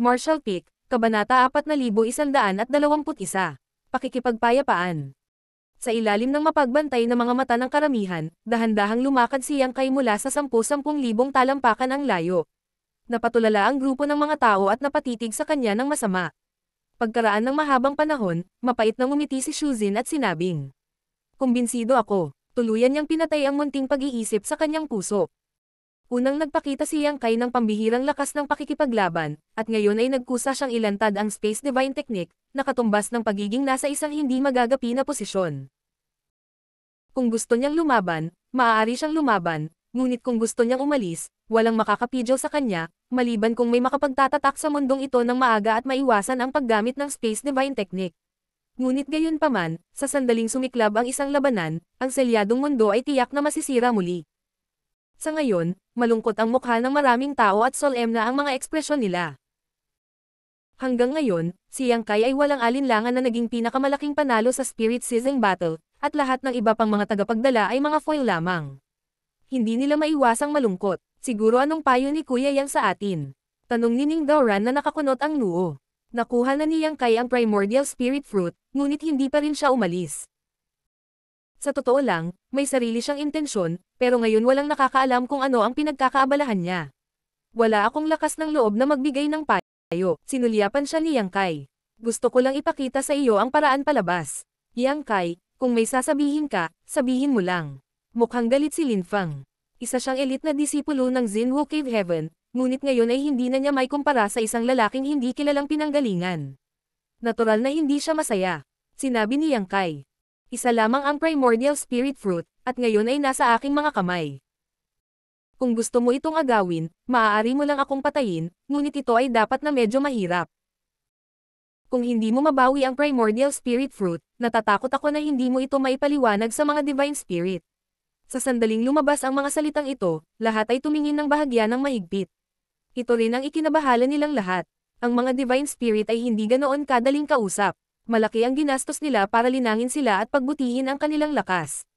Martial Peak, Kabanata 4121. Pakikipagpayapaan. Sa ilalim ng mapagbantay na mga mata ng karamihan, dahan-dahang lumakad si Yang Kai mula sa 10,000 talampakan ang layo. Napatulala ang grupo ng mga tao at napatitig sa kanya ng masama. Pagkaraan ng mahabang panahon, mapait na ngumiti si Shuzin at sinabing, "Kumbinsido ako." Tuluyan niyang pinatay ang munting pag-iisip sa kanyang puso. Unang nagpakita si Yang Kai ng pambihirang lakas ng pakikipaglaban, at ngayon ay nagkusa siyang ilantad ang Space Divine Technique, na katumbas ng pagiging nasa isang hindi magagapi na posisyon. Kung gusto niyang lumaban, maaari siyang lumaban, ngunit kung gusto niyang umalis, walang makakapidyo sa kanya, maliban kung may makapagtatatak sa mundong ito ng maaga at maiwasan ang paggamit ng Space Divine Technique. Ngunit gayunpaman, sa sandaling sumiklab ang isang labanan, ang selyadong mundo ay tiyak na masisira muli. Sa ngayon, malungkot ang mukha ng maraming tao at solemna ang mga ekspresyon nila. Hanggang ngayon, si Yang Kai ay walang alinlangan na naging pinakamalaking panalo sa Spirit Seizing Battle, at lahat ng iba pang mga tagapagdala ay mga foil lamang. Hindi nila maiwasang malungkot. Siguro anong payo ni Kuya Yang sa atin? Tanong ni Ning Daoran na nakakunot ang noo. Nakuha na ni Yang Kai ang Primordial Spirit Fruit, ngunit hindi pa rin siya umalis. Sa totoo lang, may sarili siyang intensyon, pero ngayon walang nakakaalam kung ano ang pinagkakaabalahan niya. Wala akong lakas ng loob na magbigay ng payo. Sinulyapan siya ni Yang Kai. Gusto ko lang ipakita sa iyo ang paraan palabas. Yang Kai, kung may sasabihin ka, sabihin mo lang. Mukhang galit si Lin Fang. Isa siyang elite na disipulo ng Xinwu Cave Heaven, ngunit ngayon ay hindi na niya may kumpara sa isang lalaking hindi kilalang pinanggalingan. Natural na hindi siya masaya. Sinabi ni Yang Kai. Isa lamang ang Primordial Spirit Fruit, at ngayon ay nasa aking mga kamay. Kung gusto mo itong agawin, maaari mo lang akong patayin, ngunit ito ay dapat na medyo mahirap. Kung hindi mo mabawi ang Primordial Spirit Fruit, natatakot ako na hindi mo ito maipaliwanag sa mga Divine Spirit. Sa sandaling lumabas ang mga salitang ito, lahat ay tumingin ng bahagya ng mahigpit. Ito rin ang ikinabahala nilang lahat. Ang mga Divine Spirit ay hindi ganoon kadaling kausap. Malaki ang ginastos nila para linangin sila at pagbutihin ang kanilang lakas.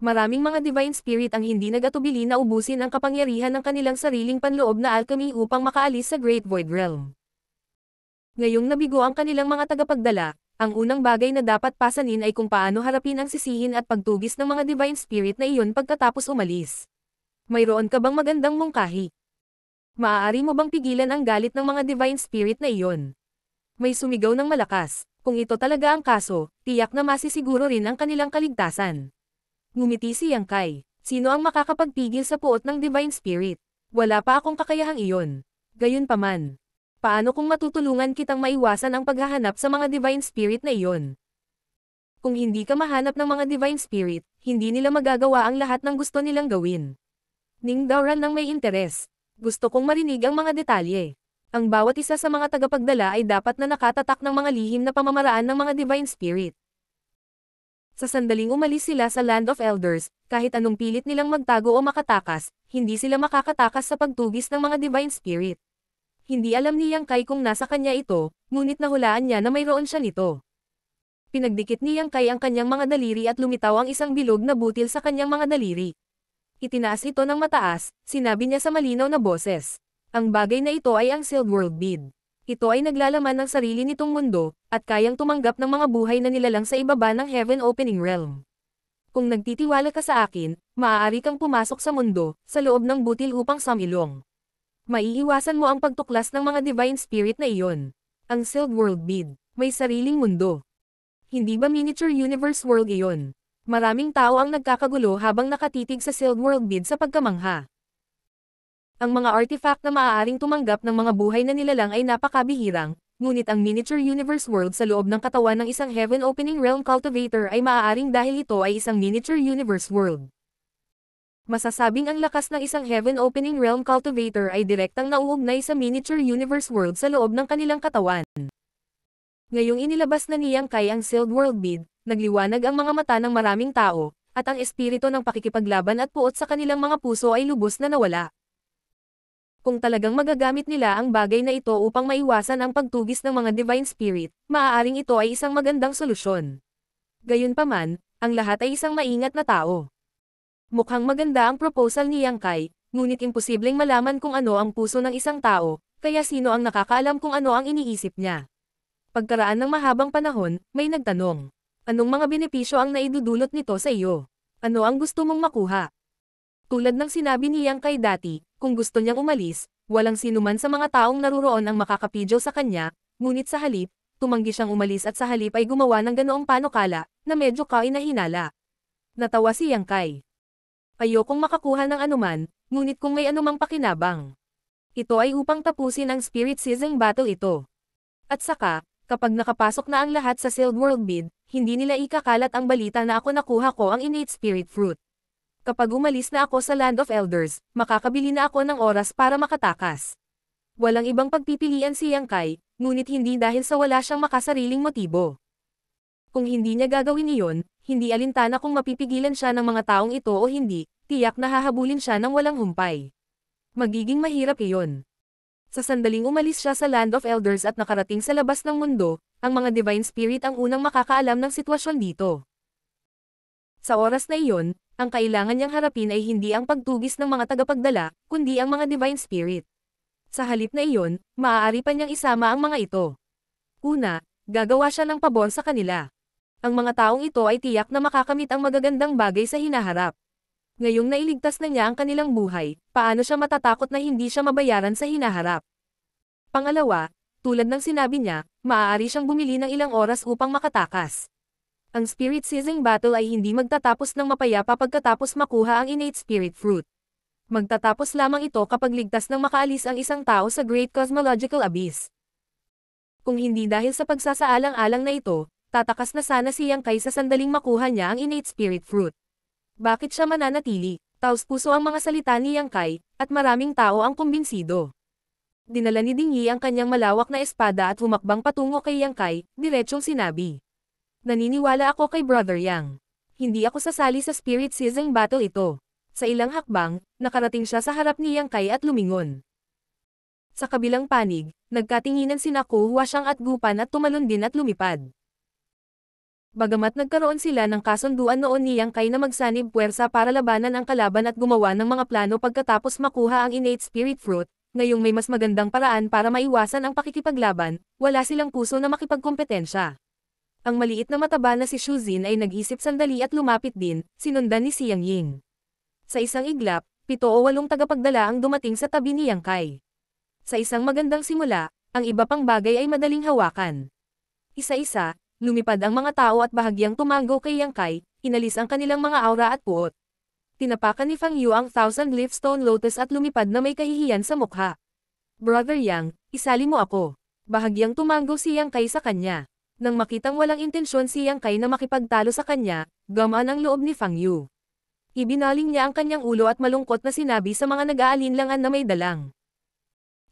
Maraming mga Divine Spirit ang hindi nagatubili na ubusin ang kapangyarihan ng kanilang sariling panloob na alchemy upang makaalis sa Great Void Realm. Ngayong nabigo ang kanilang mga tagapagdala, ang unang bagay na dapat pasanin ay kung paano harapin ang sisihin at pagtugis ng mga Divine Spirit na iyon pagkatapos umalis. Mayroon ka bang magandang mungkahi? Maaari mo bang pigilan ang galit ng mga Divine Spirit na iyon? May sumigaw ng malakas. Kung ito talaga ang kaso, tiyak na masisiguro rin ang kanilang kaligtasan. Ngumiti si Yang Kai. Sino ang makakapagpigil sa puot ng Divine Spirit? Wala pa akong kakayahang iyon. Gayunpaman, paano kung matutulungan kitang maiwasan ang paghahanap sa mga Divine Spirit na iyon? Kung hindi ka mahanap ng mga Divine Spirit, hindi nila magagawa ang lahat ng gusto nilang gawin. Ning Daoran ng may interes. Gusto kong marinig ang mga detalye. Ang bawat isa sa mga tagapagdala ay dapat na nakatatak ng mga lihim na pamamaraan ng mga Divine Spirit. Sa sandaling umalis sila sa Land of Elders, kahit anong pilit nilang magtago o makatakas, hindi sila makakatakas sa pagtugis ng mga Divine Spirit. Hindi alam ni Yang Kai kung nasa kanya ito, ngunit nahulaan niya na mayroon siya nito. Pinagdikit ni Yang Kai ang kanyang mga daliri at lumitaw ang isang bilog na butil sa kanyang mga daliri. Itinaas ito ng mataas, sinabi niya sa malinaw na boses. Ang bagay na ito ay ang Sealed World Bead. Ito ay naglalaman ng sarili nitong mundo, at kayang tumanggap ng mga buhay na nilalang sa ibaba ng Heaven Opening Realm. Kung nagtitiwala ka sa akin, maaari kang pumasok sa mundo, sa loob ng butil upang sumilong. Maiiwasan mo ang pagtuklas ng mga Divine Spirit na iyon. Ang Sealed World Bead, may sariling mundo. Hindi ba miniature universe world iyon? Maraming tao ang nagkakagulo habang nakatitig sa Sealed World Bead sa pagkamangha. Ang mga artifact na maaaring tumanggap ng mga buhay na nilalang ay napakabihirang, ngunit ang miniature universe world sa loob ng katawan ng isang Heaven Opening Realm Cultivator ay maaaring dahil ito ay isang miniature universe world. Masasabing ang lakas ng isang Heaven Opening Realm Cultivator ay direktang nauugnay sa miniature universe world sa loob ng kanilang katawan. Ngayong inilabas na ni Yang Kai ang Sealed World Bead, nagliwanag ang mga mata ng maraming tao, at ang espiritu ng pakikipaglaban at puot sa kanilang mga puso ay lubos na nawala. Kung talagang magagamit nila ang bagay na ito upang maiwasan ang pagtugis ng mga Divine Spirit, maaaring ito ay isang magandang solusyon. Gayunpaman, ang lahat ay isang maingat na tao. Mukhang maganda ang proposal ni Yang Kai, ngunit imposibleng malaman kung ano ang puso ng isang tao, kaya sino ang nakakaalam kung ano ang iniisip niya. Pagkaraan ng mahabang panahon, may nagtanong. Anong mga benepisyo ang naidudulot nito sa iyo? Ano ang gusto mong makuha? Tulad ng sinabi ni Yang Kai dati, kung gusto niyang umalis, walang sinuman sa mga taong naruroon ang makakapidyo sa kanya, ngunit sa halip, tumanggi siyang umalis at sa halip ay gumawa ng ganoong panukala, na medyo kainahinala. Natawa si Yang Kai. Ayokong makakuha ng anuman, ngunit kung may anumang pakinabang. Ito ay upang tapusin ang Spirit Season Battle ito. At saka, kapag nakapasok na ang lahat sa Sealed World Bid, hindi nila ikakalat ang balita na ako nakuha ko ang Innate Spirit Fruit. Kapag umalis na ako sa Land of Elders, makakabili na ako ng oras para makatakas. Walang ibang pagpipilian si Yang Kai, ngunit hindi dahil sa wala siyang makasariling motibo. Kung hindi niya gagawin iyon, hindi alintana kung mapipigilan siya ng mga taong ito o hindi, tiyak na hahabulin siya ng walang humpay. Magiging mahirap iyon. Sa sandaling umalis siya sa Land of Elders at nakarating sa labas ng mundo, ang mga Divine Spirit ang unang makakaalam ng sitwasyon dito. Sa oras na iyon, ang kailangan niyang harapin ay hindi ang pagtugis ng mga tagapagdala, kundi ang mga Divine Spirit. Sa halip na iyon, maaari pa niyang isama ang mga ito. Una, gagawa siya ng pabor sa kanila. Ang mga taong ito ay tiyak na makakamit ang magagandang bagay sa hinaharap. Ngayong nailigtas na niya ang kanilang buhay, paano siya matatakot na hindi siya mabayaran sa hinaharap? Pangalawa, tulad ng sinabi niya, maaari siyang bumili ng ilang oras upang makatakas. Ang Spirit Season Battle ay hindi magtatapos ng mapayapa pagkatapos makuha ang Innate Spirit Fruit. Magtatapos lamang ito kapag ligtas nang makaalis ang isang tao sa Great Cosmological Abyss. Kung hindi dahil sa pagsasaalang-alang na ito, tatakas na sana si Yang Kai sa sandaling makuha niya ang Innate Spirit Fruit. Bakit siya mananatili? Taos-puso ang mga salita ni Yang Kai, at maraming tao ang kumbinsido. Dinala ni Ding Yi ang kanyang malawak na espada at humakbang patungo kay Yang Kai, diretsong sinabi. Naniniwala ako kay Brother Yang. Hindi ako sasali sa Spirit Season Battle ito. Sa ilang hakbang, nakarating siya sa harap ni Yang Kai at lumingon. Sa kabilang panig, nagkatinginan sina Ko Huashang at Gupan at tumalon din at lumipad. Bagamat nagkaroon sila ng kasunduan noon ni Yang Kai na magsanib puwersa para labanan ang kalaban at gumawa ng mga plano pagkatapos makuha ang Innate Spirit Fruit, ngayong may mas magandang paraan para maiwasan ang pakikipaglaban, wala silang puso na makipagkompetensya. Ang maliit na mataba na si Xu Zin ay nag-isip sandali at lumapit din, sinundan ni Xiang Ying. Sa isang iglap, 7 o 8 tagapagdala ang dumating sa tabi ni Yang Kai. Sa isang magandang simula, ang iba pang bagay ay madaling hawakan. Isa-isa, lumipad ang mga tao at bahagyang tumango kay Yang Kai, inalis ang kanilang mga aura at puot. Tinapakan ni Fang Yu ang 1,000-leaf stone lotus at lumipad na may kahihiyan sa mukha. Brother Yang, isali mo ako. Bahagyang tumango si Yang Kai sa kanya. Nang makitang walang intensyon si Yang Kai na makipagtalo sa kanya, gamaan ang loob ni Fang Yu. Ibinaling niya ang kanyang ulo at malungkot na sinabi sa mga nag-aalinlangan na may dalang.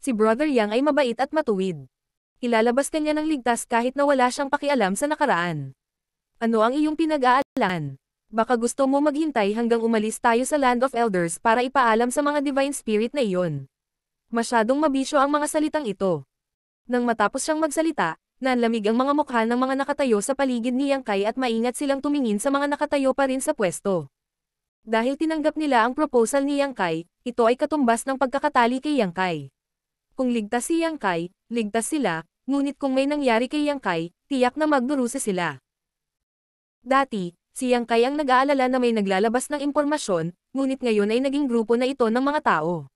Si Brother Yang ay mabait at matuwid. Ilalabas kanya ng ligtas kahit na wala siyang pakialam sa nakaraan. Ano ang iyong pinag-aalangan? Baka gusto mo maghintay hanggang umalis tayo sa Land of Elders para ipaalam sa mga Divine Spirit na iyon. Masyadong mabisyo ang mga salitang ito. Nang matapos siyang magsalita, nanlamig ang mga mukha ng mga nakatayo sa paligid ni Yang Kai at maingat silang tumingin sa mga nakatayo pa rin sa pwesto. Dahil tinanggap nila ang proposal ni Yang Kai, ito ay katumbas ng pagkakatali kay Yang Kai. Kung ligtas si Yang Kai, ligtas sila, ngunit kung may nangyari kay Yang Kai, tiyak na magdurusa sila. Dati, si Yang Kai ang nag-aalala na may naglalabas ng impormasyon, ngunit ngayon ay naging grupo na ito ng mga tao.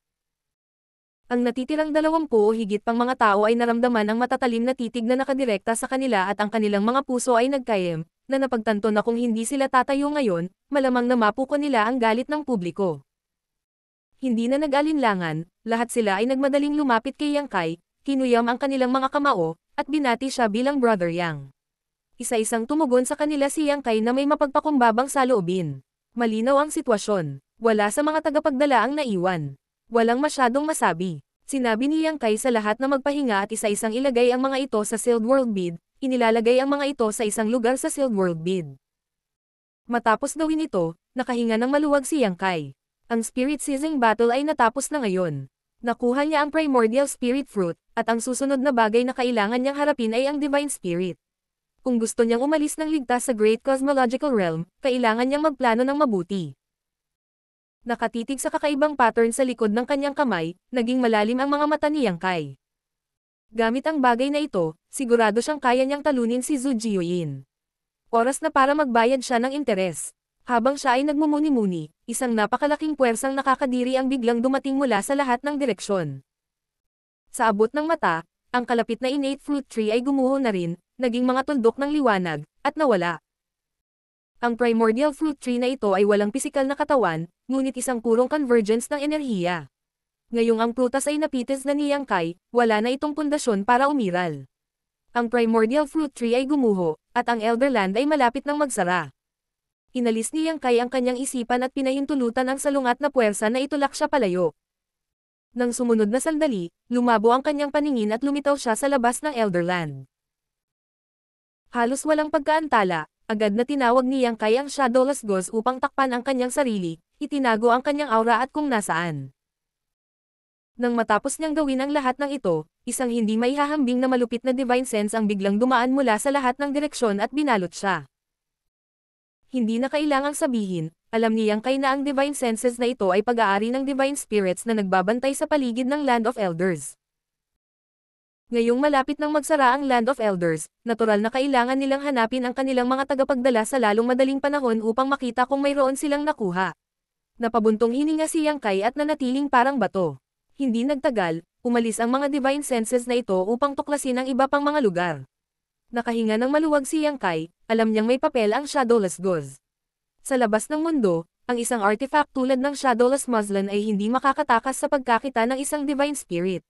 Ang natitirang 20 o higit pang mga tao ay naramdaman ang matatalim na titig na nakadirekta sa kanila at ang kanilang mga puso ay nagkayem, na napagtanto na kung hindi sila tatayo ngayon, malamang na mapuko nila ang galit ng publiko. Hindi na nag-alinlangan, lahat sila ay nagmadaling lumapit kay Yang Kai, kinuyam ang kanilang mga kamao, at binati siya bilang Brother Yang. Isa-isang tumugon sa kanila si Yang Kai na may mapagpakumbabang saloobin. Malinaw ang sitwasyon. Wala sa mga tagapagdala ang naiwan. Walang masyadong masabi. Sinabi ni Yang Kai sa lahat na magpahinga at isa-isang ilagay ang mga ito sa Sealed World Bid, inilalagay ang mga ito sa isang lugar sa Sealed World Bid. Matapos gawin ito, nakahinga ng maluwag si Yang Kai. Ang Spirit Season Battle ay natapos na ngayon. Nakuha niya ang Primordial Spirit Fruit, at ang susunod na bagay na kailangan niyang harapin ay ang Divine Spirit. Kung gusto niyang umalis ng ligtas sa Great Cosmological Realm, kailangan niyang magplano ng mabuti. Nakatitig sa kakaibang pattern sa likod ng kanyang kamay, naging malalim ang mga mata ni Yang Kai. Gamit ang bagay na ito, sigurado siyang kaya niyang talunin si Zhu Jiuyin. Oras na para magbayad siya ng interes. Habang siya ay nagmumuni-muni, isang napakalaking puwersang nakakadiri ang biglang dumating mula sa lahat ng direksyon. Sa abot ng mata, ang kalapit na innate fruit tree ay gumuho na rin, naging mga tuldok ng liwanag, at nawala. Ang primordial fruit tree na ito ay walang pisikal na katawan, ngunit isang purong convergence ng enerhiya. Ngayong ang prutas ay napitis na ni Yang Kai, wala na itong pundasyon para umiral. Ang primordial fruit tree ay gumuho, at ang Elderland ay malapit ng magsara. Inalis ni Yang Kai ang kanyang isipan at pinahintulutan ang salungat na puwersa na itulak siya palayo. Nang sumunod na sandali, lumabo ang kanyang paningin at lumitaw siya sa labas ng Elderland. Halos walang pagkaantala, agad na tinawag ni Yang Kai ang Shadowless Ghost upang takpan ang kanyang sarili, itinago ang kanyang aura at kung nasaan. Nang matapos niyang gawin ang lahat ng ito, isang hindi maihahambing na malupit na divine sense ang biglang dumaan mula sa lahat ng direksyon at binalot siya. Hindi na kailangang sabihin, alam ni Yang Kai na ang divine senses na ito ay pag-aari ng divine spirits na nagbabantay sa paligid ng Land of Elders. Ngayong malapit nang magsara ang Land of Elders, natural na kailangan nilang hanapin ang kanilang mga tagapagdala sa lalong madaling panahon upang makita kung mayroon silang nakuha. Napabuntong hininga si Yang Kai at nanatiling parang bato. Hindi nagtagal, umalis ang mga divine senses na ito upang tuklasin ang iba pang mga lugar. Nakahinga ng maluwag si Yang Kai, alam niyang may papel ang Shadowless Ghost. Sa labas ng mundo, ang isang artifact tulad ng Shadowless Muslin ay hindi makakatakas sa pagkakita ng isang divine spirit.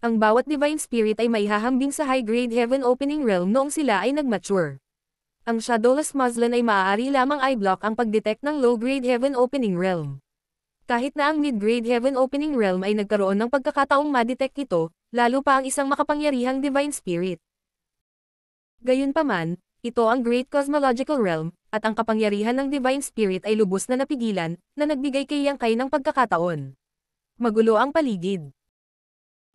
Ang bawat divine spirit ay maihahambing sa high-grade heaven opening realm noong sila ay nag-mature. Ang Shadowless Muslin ay maaari lamang i-block ang pag-detect ng low-grade heaven opening realm. Kahit na ang mid-grade heaven opening realm ay nagkaroon ng pagkakataong ma-detect ito, lalo pa ang isang makapangyarihang divine spirit. Gayunpaman, ito ang great cosmological realm, at ang kapangyarihan ng divine spirit ay lubos na napigilan, na nagbigay kay Yang Kai ng pagkakataon. Magulo ang paligid.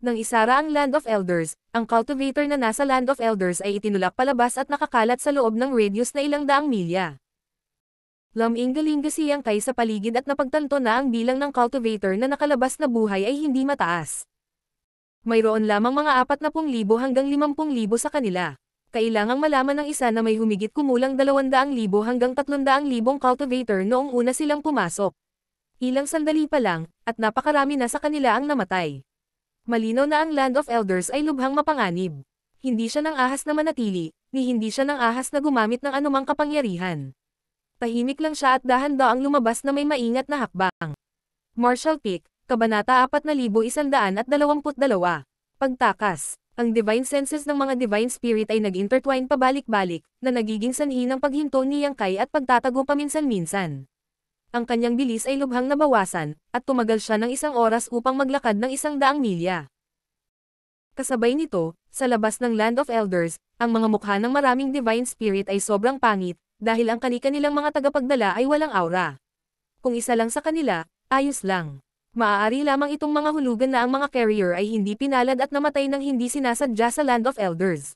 Nang isara ang Land of Elders, ang cultivator na nasa Land of Elders ay itinulak palabas at nakakalat sa loob ng radius na ilang daang milya. Laming-galing si Yang Kai sa paligid at napagtanto na ang bilang ng cultivator na nakalabas na buhay ay hindi mataas. Mayroon lamang mga 40,000 hanggang 50,000 sa kanila. Kailangang malaman ng isa na may humigit kumulang 200,000 hanggang 300,000 cultivator noong una silang pumasok. Ilang sandali pa lang, at napakarami na sa kanila ang namatay. Malinaw na ang Land of Elders ay lubhang mapanganib. Hindi siya nang ahas na manatili, ni hindi siya nang ahas na gumamit ng anumang kapangyarihan. Tahimik lang siya at dahan-daang lumabas na may maingat na hakbang. Marshall Peak, Kabanata 4122. Pagtakas. Ang divine senses ng mga divine spirit ay nag-intertwine pabalik-balik, na nagiging sanhi ng paghinto ni Yang Kai at pagtatago paminsan-minsan. Ang kanyang bilis ay lubhang nabawasan, at tumagal siya ng 1 oras upang maglakad ng 100 milya. Kasabay nito, sa labas ng Land of Elders, ang mga mukha ng maraming divine spirit ay sobrang pangit, dahil ang kani-kanilang mga tagapagdala ay walang aura. Kung isa lang sa kanila, ayos lang. Maaari lamang itong mga hulugan na ang mga carrier ay hindi pinalad at namatay nang hindi sinasadya sa Land of Elders.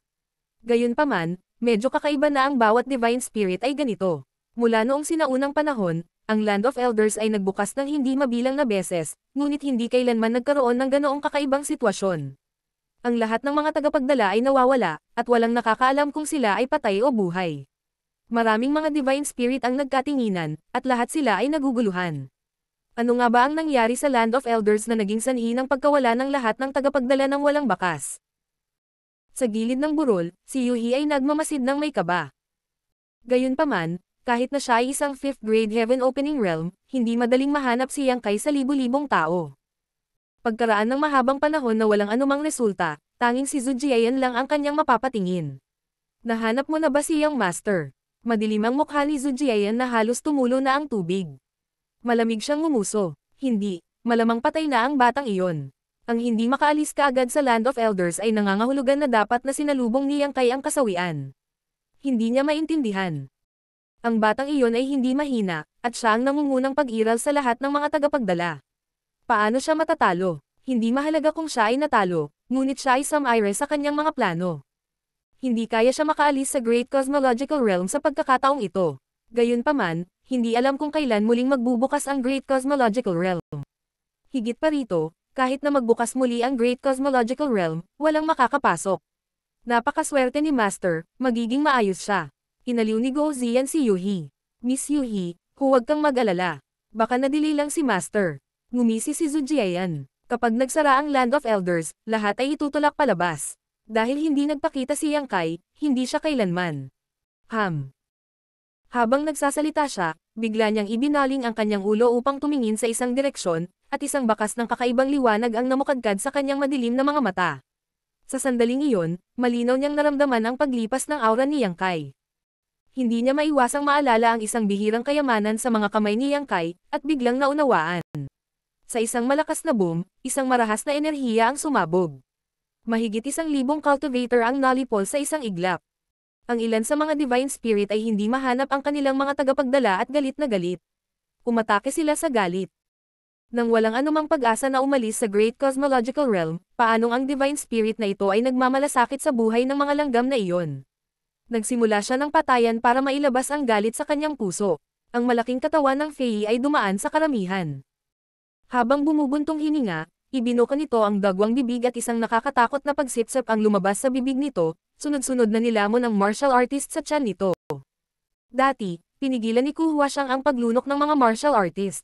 Gayunpaman, medyo kakaiba na ang bawat divine spirit ay ganito. Mula noong sinaunang panahon, ang Land of Elders ay nagbukas ng hindi mabilang na beses, ngunit hindi kailanman nagkaroon ng ganoong kakaibang sitwasyon. Ang lahat ng mga tagapagdala ay nawawala, at walang nakakaalam kung sila ay patay o buhay. Maraming mga divine spirit ang nagkatinginan, at lahat sila ay naguguluhan. Ano nga ba ang nangyari sa Land of Elders na naging sanhi ng pagkawala ng lahat ng tagapagdala ng walang bakas? Sa gilid ng burol, si Yuhi ay nagmamasid ng may kaba. Gayunpaman, kahit na siya ay isang 5th grade heaven opening realm, hindi madaling mahanap si Yang Kai sa libu-libong tao. Pagkaraan ng mahabang panahon na walang anumang resulta, tanging si Zhu Jiayan lang ang kanyang mapapatingin. Nahanap mo na ba si Yang Master? Madilim ang mukha ni Zhu Jiayan na halos tumulo na ang tubig. Malamig siyang ngumuso. Hindi, malamang patay na ang batang iyon. Ang hindi makaalis kaagad sa Land of Elders ay nangangahulugan na dapat na sinalubong ni Yang Kai ang kasawian. Hindi niya maintindihan. Ang batang iyon ay hindi mahina, at siya ang nangungunang pag-iral sa lahat ng mga tagapagdala. Paano siya matatalo? Hindi mahalaga kung siya ay natalo, ngunit siya ay sumire sa kanyang mga plano. Hindi kaya siya makaalis sa Great Cosmological Realm sa pagkakataong ito. Gayunpaman, hindi alam kung kailan muling magbubukas ang Great Cosmological Realm. Higit pa rito, Kahit na magbukas muli ang Great Cosmological Realm, walang makakapasok. Napakaswerte ni Master, magiging maayos siya. Inaliw ni Guo Ziyan si Yuhi. Miss Yuhi, huwag kang mag-alala. Baka nadili lang si Master. Ngumisi si Zhu Jiayan. Kapag nagsara ang Land of Elders, lahat ay itutulak palabas. Dahil hindi nagpakita si Yang Kai, hindi siya kailanman. Habang nagsasalita siya, bigla niyang ibinaling ang kanyang ulo upang tumingin sa isang direksyon, at isang bakas ng kakaibang liwanag ang namukadkad sa kanyang madilim na mga mata. Sa sandaling iyon, malinaw niyang naramdaman ang paglipas ng aura ni Yang Kai. Hindi niya maiwasang maalala ang isang bihirang kayamanan sa mga kamay ni Yang Kai, at biglang naunawaan. Sa isang malakas na boom, isang marahas na enerhiya ang sumabog. Mahigit 1,000 cultivator ang nalipol sa isang iglap. Ang ilan sa mga divine spirit ay hindi mahanap ang kanilang mga tagapagdala at galit na galit. Umatake sila sa galit. Nang walang anumang pag-asa na umalis sa Great Cosmological Realm, paanong ang divine spirit na ito ay nagmamalasakit sa buhay ng mga langgam na iyon. Nagsimula siya ng patayan para mailabas ang galit sa kanyang puso. Ang malaking katawan ng Fei ay dumaan sa karamihan. Habang bumubuntong hininga, ibinuka nito ang dagwang bibig at isang nakakatakot na pagsipsip ang lumabas sa bibig nito, sunod-sunod na nilamon ng martial artist sa tiyan nito. Dati, pinigilan ni Ku Huashang ang paglunok ng mga martial artist.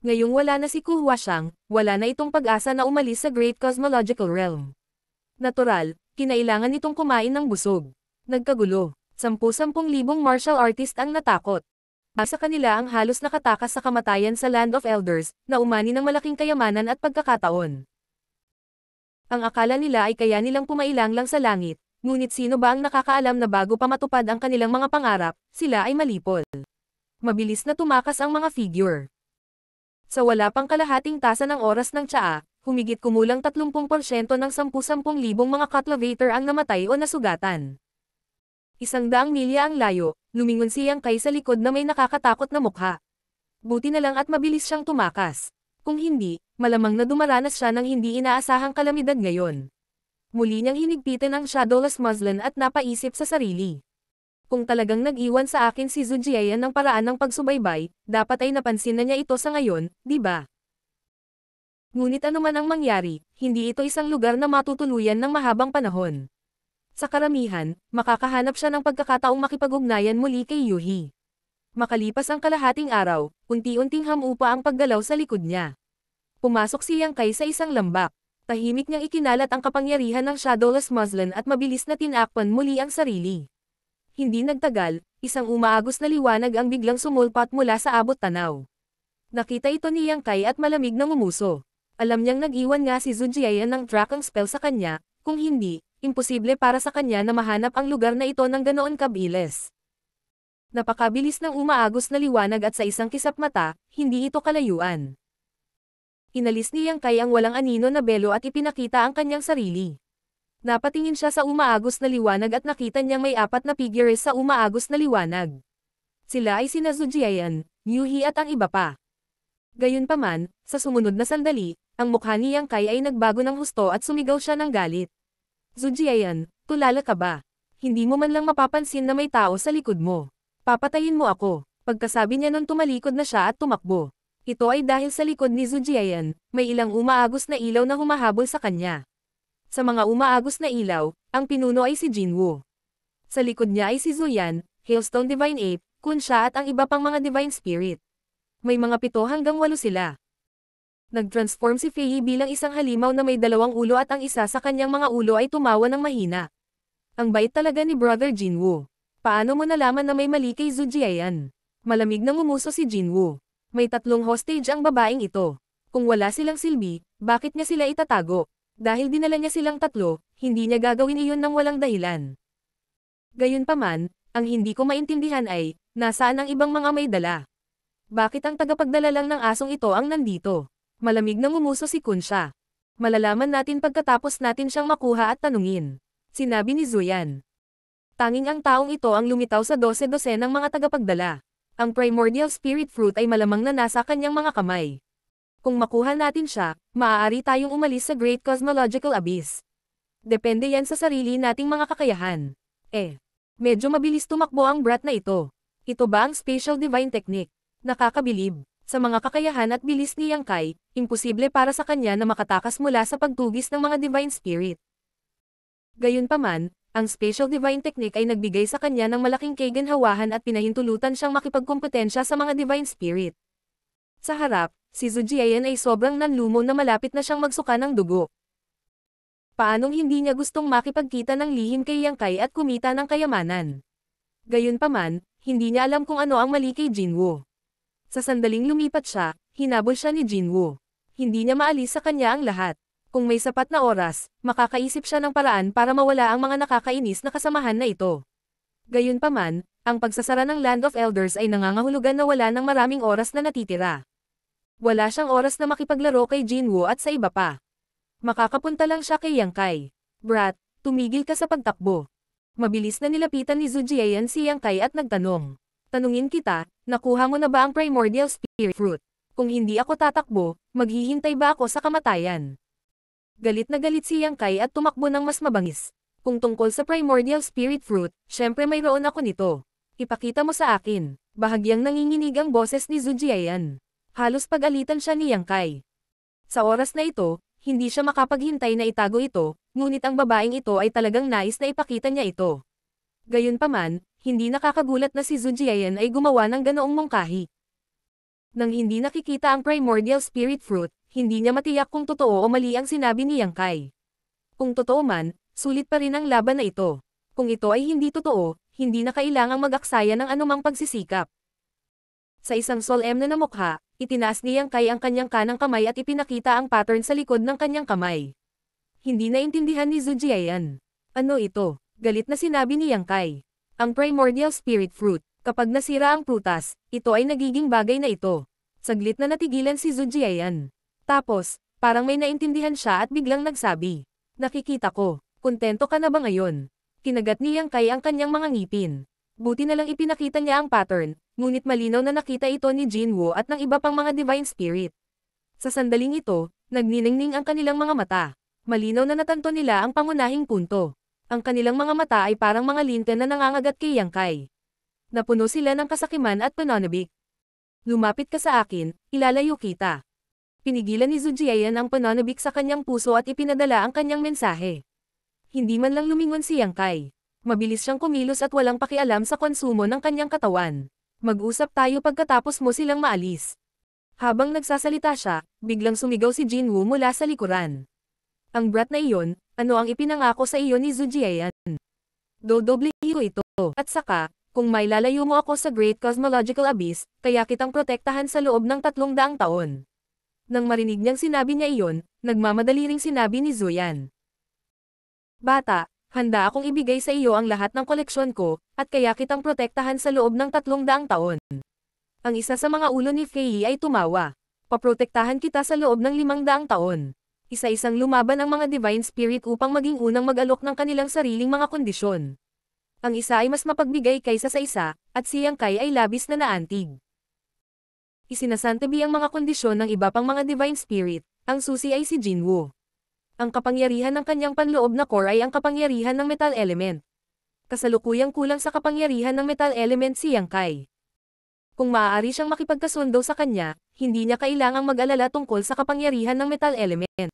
Ngayong wala na si Ku Huashang, wala na itong pag-asa na umalis sa Great Cosmological Realm. Natural, kinailangan nitong kumain ng busog. Nagkagulo, 10,000 martial artist ang natakot. Sa kanila ang halos nakatakas sa kamatayan sa Land of Elders, na umani ng malaking kayamanan at pagkakataon. Ang akala nila ay kaya nilang pumailang lang sa langit, ngunit sino ba ang nakakaalam na bago pa matupad ang kanilang mga pangarap, sila ay malipol. Mabilis na tumakas ang mga figure. Sa wala pang kalahating tasa ng oras ng tsaa, humigit kumulang 30% ng 10,000 mga cultivator ang namatay o nasugatan. 100 milya ang layo, lumingon si Yang Kai sa likod na may nakakatakot na mukha. Buti na lang at mabilis siyang tumakas. Kung hindi, malamang na dumaranas siya ng hindi inaasahang kalamidad ngayon. Muli niyang hinigpitan ang shadowless muslin at napaisip sa sarili. Kung talagang nag-iwan sa akin si Zhu Jiayan ng paraan ng pagsubaybay, dapat ay napansin na niya ito sa ngayon, di ba? Ngunit anuman ang mangyari, hindi ito isang lugar na matutuluyan ng mahabang panahon. Sa karamihan, makakahanap siya ng pagkakataong makipag-ugnayan muli kay Yuhi. Makalipas ang kalahating araw, unti-unting hamupa ang paggalaw sa likod niya. Pumasok si Yang Kai sa isang lambak. Tahimik niyang ikinalat ang kapangyarihan ng shadowless muslin at mabilis na tinakpan muli ang sarili. Hindi nagtagal, isang umaagos na liwanag ang biglang sumulpat mula sa abot tanaw. Nakita ito ni Yang Kai at malamig na ngumuso. Alam niyang nag-iwan nga si Zhu Jiayan ng tracking spell sa kanya, kung hindi, imposible para sa kanya na mahanap ang lugar na ito ng ganoon kabilis. Napakabilis ng umaagos na liwanag at sa isang kisap mata, hindi ito kalayuan. Inalis ni Yang Kai ang walang anino na belo at ipinakita ang kanyang sarili. Napatingin siya sa umaagos na liwanag at nakita niyang may 4 na figures sa umaagos na liwanag. Sila ay sina Zhu Jiayan, Yuhi at ang iba pa. Gayunpaman, sa sumunod na sandali, ang mukha ni Yang Kai ay nagbago ng husto at sumigaw siya ng galit. Zhu Jiayan, tulala ka ba? Hindi mo man lang mapapansin na may tao sa likod mo. Papatayin mo ako. Pagkasabi niya nun tumalikod na siya at tumakbo. Ito ay dahil sa likod ni Zhu Jiayan, may ilang umaagos na ilaw na humahabol sa kanya. Sa mga umaagos na ilaw, ang pinuno ay si Jinwoo. Sa likod niya ay si Zuyan, Hailstone Divine Ape, Kunsha at ang iba pang mga Divine Spirit. May mga 7 hanggang 8 sila. Nag-transform si Fei bilang isang halimaw na may 2 ulo at ang isa sa kanyang mga ulo ay tumawa ng mahina. Ang bait talaga ni Brother Jinwoo. Paano mo nalaman na may mali kay Zhu Jiayan? Malamig na ngumuso si Jinwoo. May 3 hostage ang babaeng ito. Kung wala silang silbi, bakit niya sila itatago? Dahil dinala niya silang 3, hindi niya gagawin iyon ng walang dahilan. Gayunpaman, ang hindi ko maintindihan ay, nasaan ang ibang mga may dala? Bakit ang tagapagdala lang ng asong ito ang nandito? Malamig na ngumuso si Kunsha. Malalaman natin pagkatapos natin siyang makuha at tanungin. Sinabi ni Zuyan. Tanging ang taong ito ang lumitaw sa 12 ng mga tagapagdala. Ang primordial spirit fruit ay malamang na nasa kanyang mga kamay. Kung makuha natin siya, maaari tayong umalis sa Great Cosmological Abyss. Depende yan sa sarili nating mga kakayahan. Medyo mabilis tumakbo ang brat na ito. Ito ba ang Spatial Divine Technique? Nakakabilib. Sa mga kakayahan at bilis ni Yang Kai, imposible para sa kanya na makatakas mula sa pagtugis ng mga Divine Spirit. Gayunpaman, ang Special Divine Technique ay nagbigay sa kanya ng malaking kaginhawahan at pinahintulutan siyang makipagkompetensya sa mga Divine Spirit. Sa harap, si Zhu Jiayan ay sobrang nanlumo na malapit na siyang magsuka ng dugo. Paanong hindi niya gustong makipagkita ng lihim kay Yang Kai at kumita ng kayamanan? Gayunpaman, hindi niya alam kung ano ang mali kay Jinwoo. Sa sandaling lumipat siya, hinabol siya ni Jinwoo. Hindi niya maalis sa kanya ang lahat. Kung may sapat na oras, makakaisip siya ng paraan para mawala ang mga nakakainis na kasamahan na ito. Gayunpaman, ang pagsasara ng Land of Elders ay nangangahulugan na wala ng maraming oras na natitira. Wala siyang oras na makipaglaro kay Jinwoo at sa iba pa. Makakapunta lang siya kay Yang Kai. Brat, tumigil ka sa pagtakbo. Mabilis na nilapitan ni Zhu Jiayan si Yang Kai at nagtanong. Tanungin kita, nakuha mo na ba ang Primordial Spirit Fruit? Kung hindi ako tatakbo, maghihintay ba ako sa kamatayan? Galit na galit si Yang Kai at tumakbo ng mas mabangis. Kung tungkol sa Primordial Spirit Fruit, syempre mayroon ako nito. Ipakita mo sa akin. Bahagyang nanginginig ang boses ni Zhu Jiayan. Halos pag-alitan siya ni Yang Kai. Sa oras na ito, hindi siya makapaghintay na itago ito, ngunit ang babaeng ito ay talagang nais na ipakita niya ito. Gayunpaman, hindi nakakagulat na si Zhu Jiayan ay gumawa ng ganoong mungkahi. Nang hindi nakikita ang Primordial Spirit Fruit, hindi niya matiyak kung totoo o mali ang sinabi ni Yang Kai. Kung totoo man, sulit pa rin ang laban na ito. Kung ito ay hindi totoo, hindi na kailangang mag-aksaya ng anumang pagsisikap. Sa isang solemne na mukha, itinaas ni Yang Kai ang kanyang kanang kamay at ipinakita ang pattern sa likod ng kanyang kamay. Hindi naintindihan ni Zhu Jiayan. Ano ito? Galit na sinabi ni Yang Kai. Ang Primordial Spirit Fruit. Kapag nasira ang prutas, ito ay nagiging bagay na ito. Saglit na natigilan si Zhu Jiayan. Tapos, parang may naintindihan siya at biglang nagsabi. Nakikita ko, kontento ka na ba ngayon? Kinagat ni Yang Kai ang kanyang mga ngipin. Buti na lang ipinakita niya ang pattern, ngunit malinaw na nakita ito ni Jinwoo at ng iba pang mga Divine Spirit. Sa sandaling ito, nagniningning ang kanilang mga mata. Malinaw na natanto nila ang pangunahing punto. Ang kanilang mga mata ay parang mga linten na nangangagat kay Yang Kai. Napuno sila ng kasakiman at pananabik. Lumapit ka sa akin, ilalayo kita. Pinigilan ni Zhu Jiayan ang pananabik sa kanyang puso at ipinadala ang kanyang mensahe. Hindi man lang lumingon si Yang Kai. Mabilis siyang kumilos at walang pakialam sa konsumo ng kanyang katawan. Mag-usap tayo pagkatapos mo silang maalis. Habang nagsasalita siya, biglang sumigaw si Jinwoo mula sa likuran. Ang brat na iyon, ano ang ipinangako sa iyo ni Zhu Jiayan? Dodoblehin ko ito, at saka, kung may lalayo mo ako sa Great Cosmological Abyss, kaya kitang protektahan sa loob ng 300 taon. Nang marinig niyang sinabi niya iyon, nagmamadali ring sinabi ni Zuyan. Bata, handa akong ibigay sa iyo ang lahat ng koleksyon ko, at kaya kitang protektahan sa loob ng 300 taon. Ang isa sa mga ulo ni Fei ay tumawa. Paprotektahan kita sa loob ng 500 taon. Isa-isang lumaban ang mga Divine Spirit upang maging unang mag-alok ng kanilang sariling mga kondisyon. Ang isa ay mas mapagbigay kaysa sa isa, at si Yang Kai ay labis na naantig. Isinasantabi ang mga kondisyon ng iba pang mga Divine Spirit, ang susi ay si Jinwoo. Ang kapangyarihan ng kanyang panloob na core ay ang kapangyarihan ng Metal Element. Kasalukuyang kulang sa kapangyarihan ng Metal Element si Yang Kai. Kung maaari siyang makipagkasundo sa kanya, hindi niya kailangang mag-alala tungkol sa kapangyarihan ng Metal Element.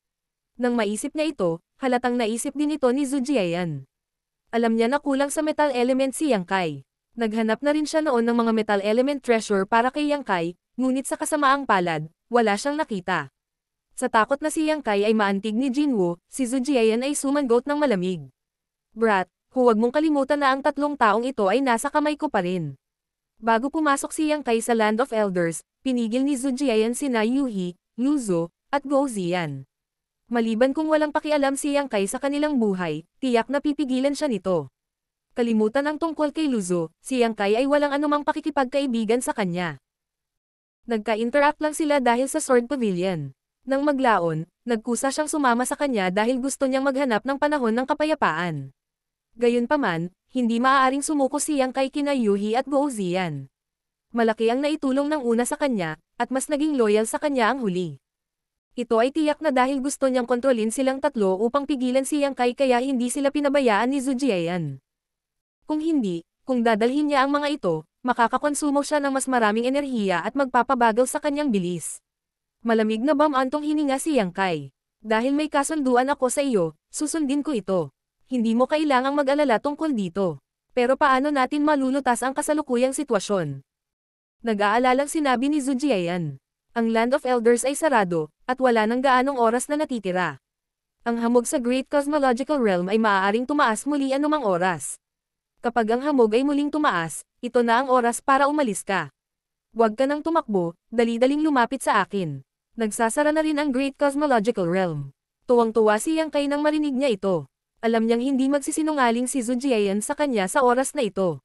Nang maisip niya ito, halatang naisip din ito ni Zhu Jiayan. Alam niya na kulang sa Metal Element si Yang Kai. Naghanap na rin siya noon ng mga Metal Element treasure para kay Yang Kai, ngunit sa kasamaang palad, wala siyang nakita. Sa takot na si Yang Kai ay maantig ni Jinwoo, si Zhu Jiayan ay sumangot ng malamig. Brat, huwag mong kalimutan na ang 3 taong ito ay nasa kamay ko pa rin. Bago pumasok si Yang Kai sa Land of Elders, pinigil ni Zhu Jiayan sina Yuhi, Luzo, at Guo Ziyan. Maliban kung walang pakialam si Yang Kai sa kanilang buhay, tiyak na pipigilan siya nito. Kalimutan ang tungkol kay Luzo, si Yang Kai ay walang anumang pakikipagkaibigan sa kanya. Nagka-interact lang sila dahil sa Sword Pavilion. Nang maglaon, nagkusa siyang sumama sa kanya dahil gusto niyang maghanap ng panahon ng kapayapaan. Gayunpaman, hindi maaaring sumuko si Yang Kai kina Yuhi at Guo Ziyan. Malaki ang naitulong ng una sa kanya, at mas naging loyal sa kanya ang huli. Ito ay tiyak na dahil gusto niyang kontrolin silang tatlo upang pigilan si Yang Kai kaya hindi sila pinabayaan ni Zhu Jiayan. Kung hindi, Kung dadalhin niya ang mga ito, makakakonsumo siya ng mas maraming enerhiya at magpapabagal sa kanyang bilis. Malamig na bamantong hininga si Yang Kai. Dahil may kasunduan ako sa iyo, susundin ko ito. Hindi mo kailangang mag-alala tungkol dito. Pero paano natin malulutas ang kasalukuyang sitwasyon? Nag-aalalang sinabi ni Zhu Jiayan. Ang Land of Elders ay sarado, at wala nang gaanong oras na natitira. Ang hamog sa Great Cosmological Realm ay maaaring tumaas muli anumang oras. Kapag ang hamog ay muling tumaas, ito na ang oras para umalis ka. Huwag ka nang tumakbo, dali-daling lumapit sa akin. Nagsasara na rin ang Great Cosmological Realm. Tuwang-tuwa si Yang Kai nang marinig niya ito. Alam niyang hindi magsisinungaling si Zhu Jiayan sa kanya sa oras na ito.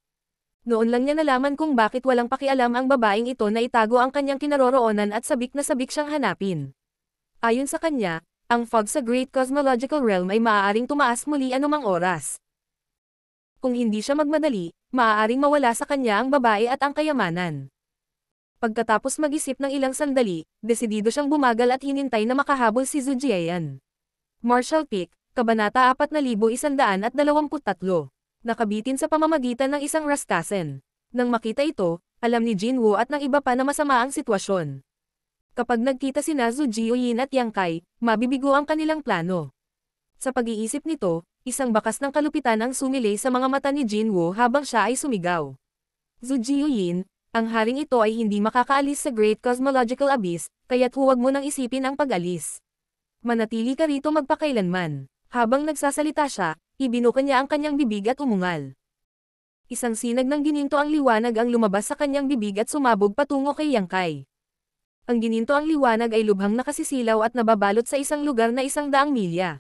Noon lang niya nalaman kung bakit walang pakialam ang babaeng ito na itago ang kanyang kinaroroonan at sabik na sabik siyang hanapin. Ayon sa kanya, ang fog sa Great Cosmological Realm ay maaaring tumaas muli anumang oras. Kung hindi siya magmadali, maaaring mawala sa kanya ang babae at ang kayamanan. Pagkatapos mag-isip ng ilang sandali, desidido siyang bumagal at hinintay na makahabol si Zhu Jiayan. Martial Peak, Kabanata 4123, nakabitin sa pamamagitan ng isang raskasen. Nang makita ito, alam ni Jinwoo at ng iba pa na masama ang sitwasyon. Kapag nagkita sina Zhu Jiayan at Yang Kai, mabibigo ang kanilang plano. Sa pag-iisip nito, isang bakas ng kalupitan ang sumilay sa mga mata ni Jinwoo habang siya ay sumigaw. Zhu Jiayan, ang haring ito ay hindi makakaalis sa Great Cosmological Abyss, kaya't huwag mo nang isipin ang pag-alis. Manatili ka rito magpakailanman. Habang nagsasalita siya, ibinuka niya ang kanyang bibig at umungal. Isang sinag ng gininto ang liwanag ang lumabas sa kanyang bibig at sumabog patungo kay Yang Kai. Ang gininto ang liwanag ay lubhang nakasisilaw at nababalot sa isang lugar na 100 milya.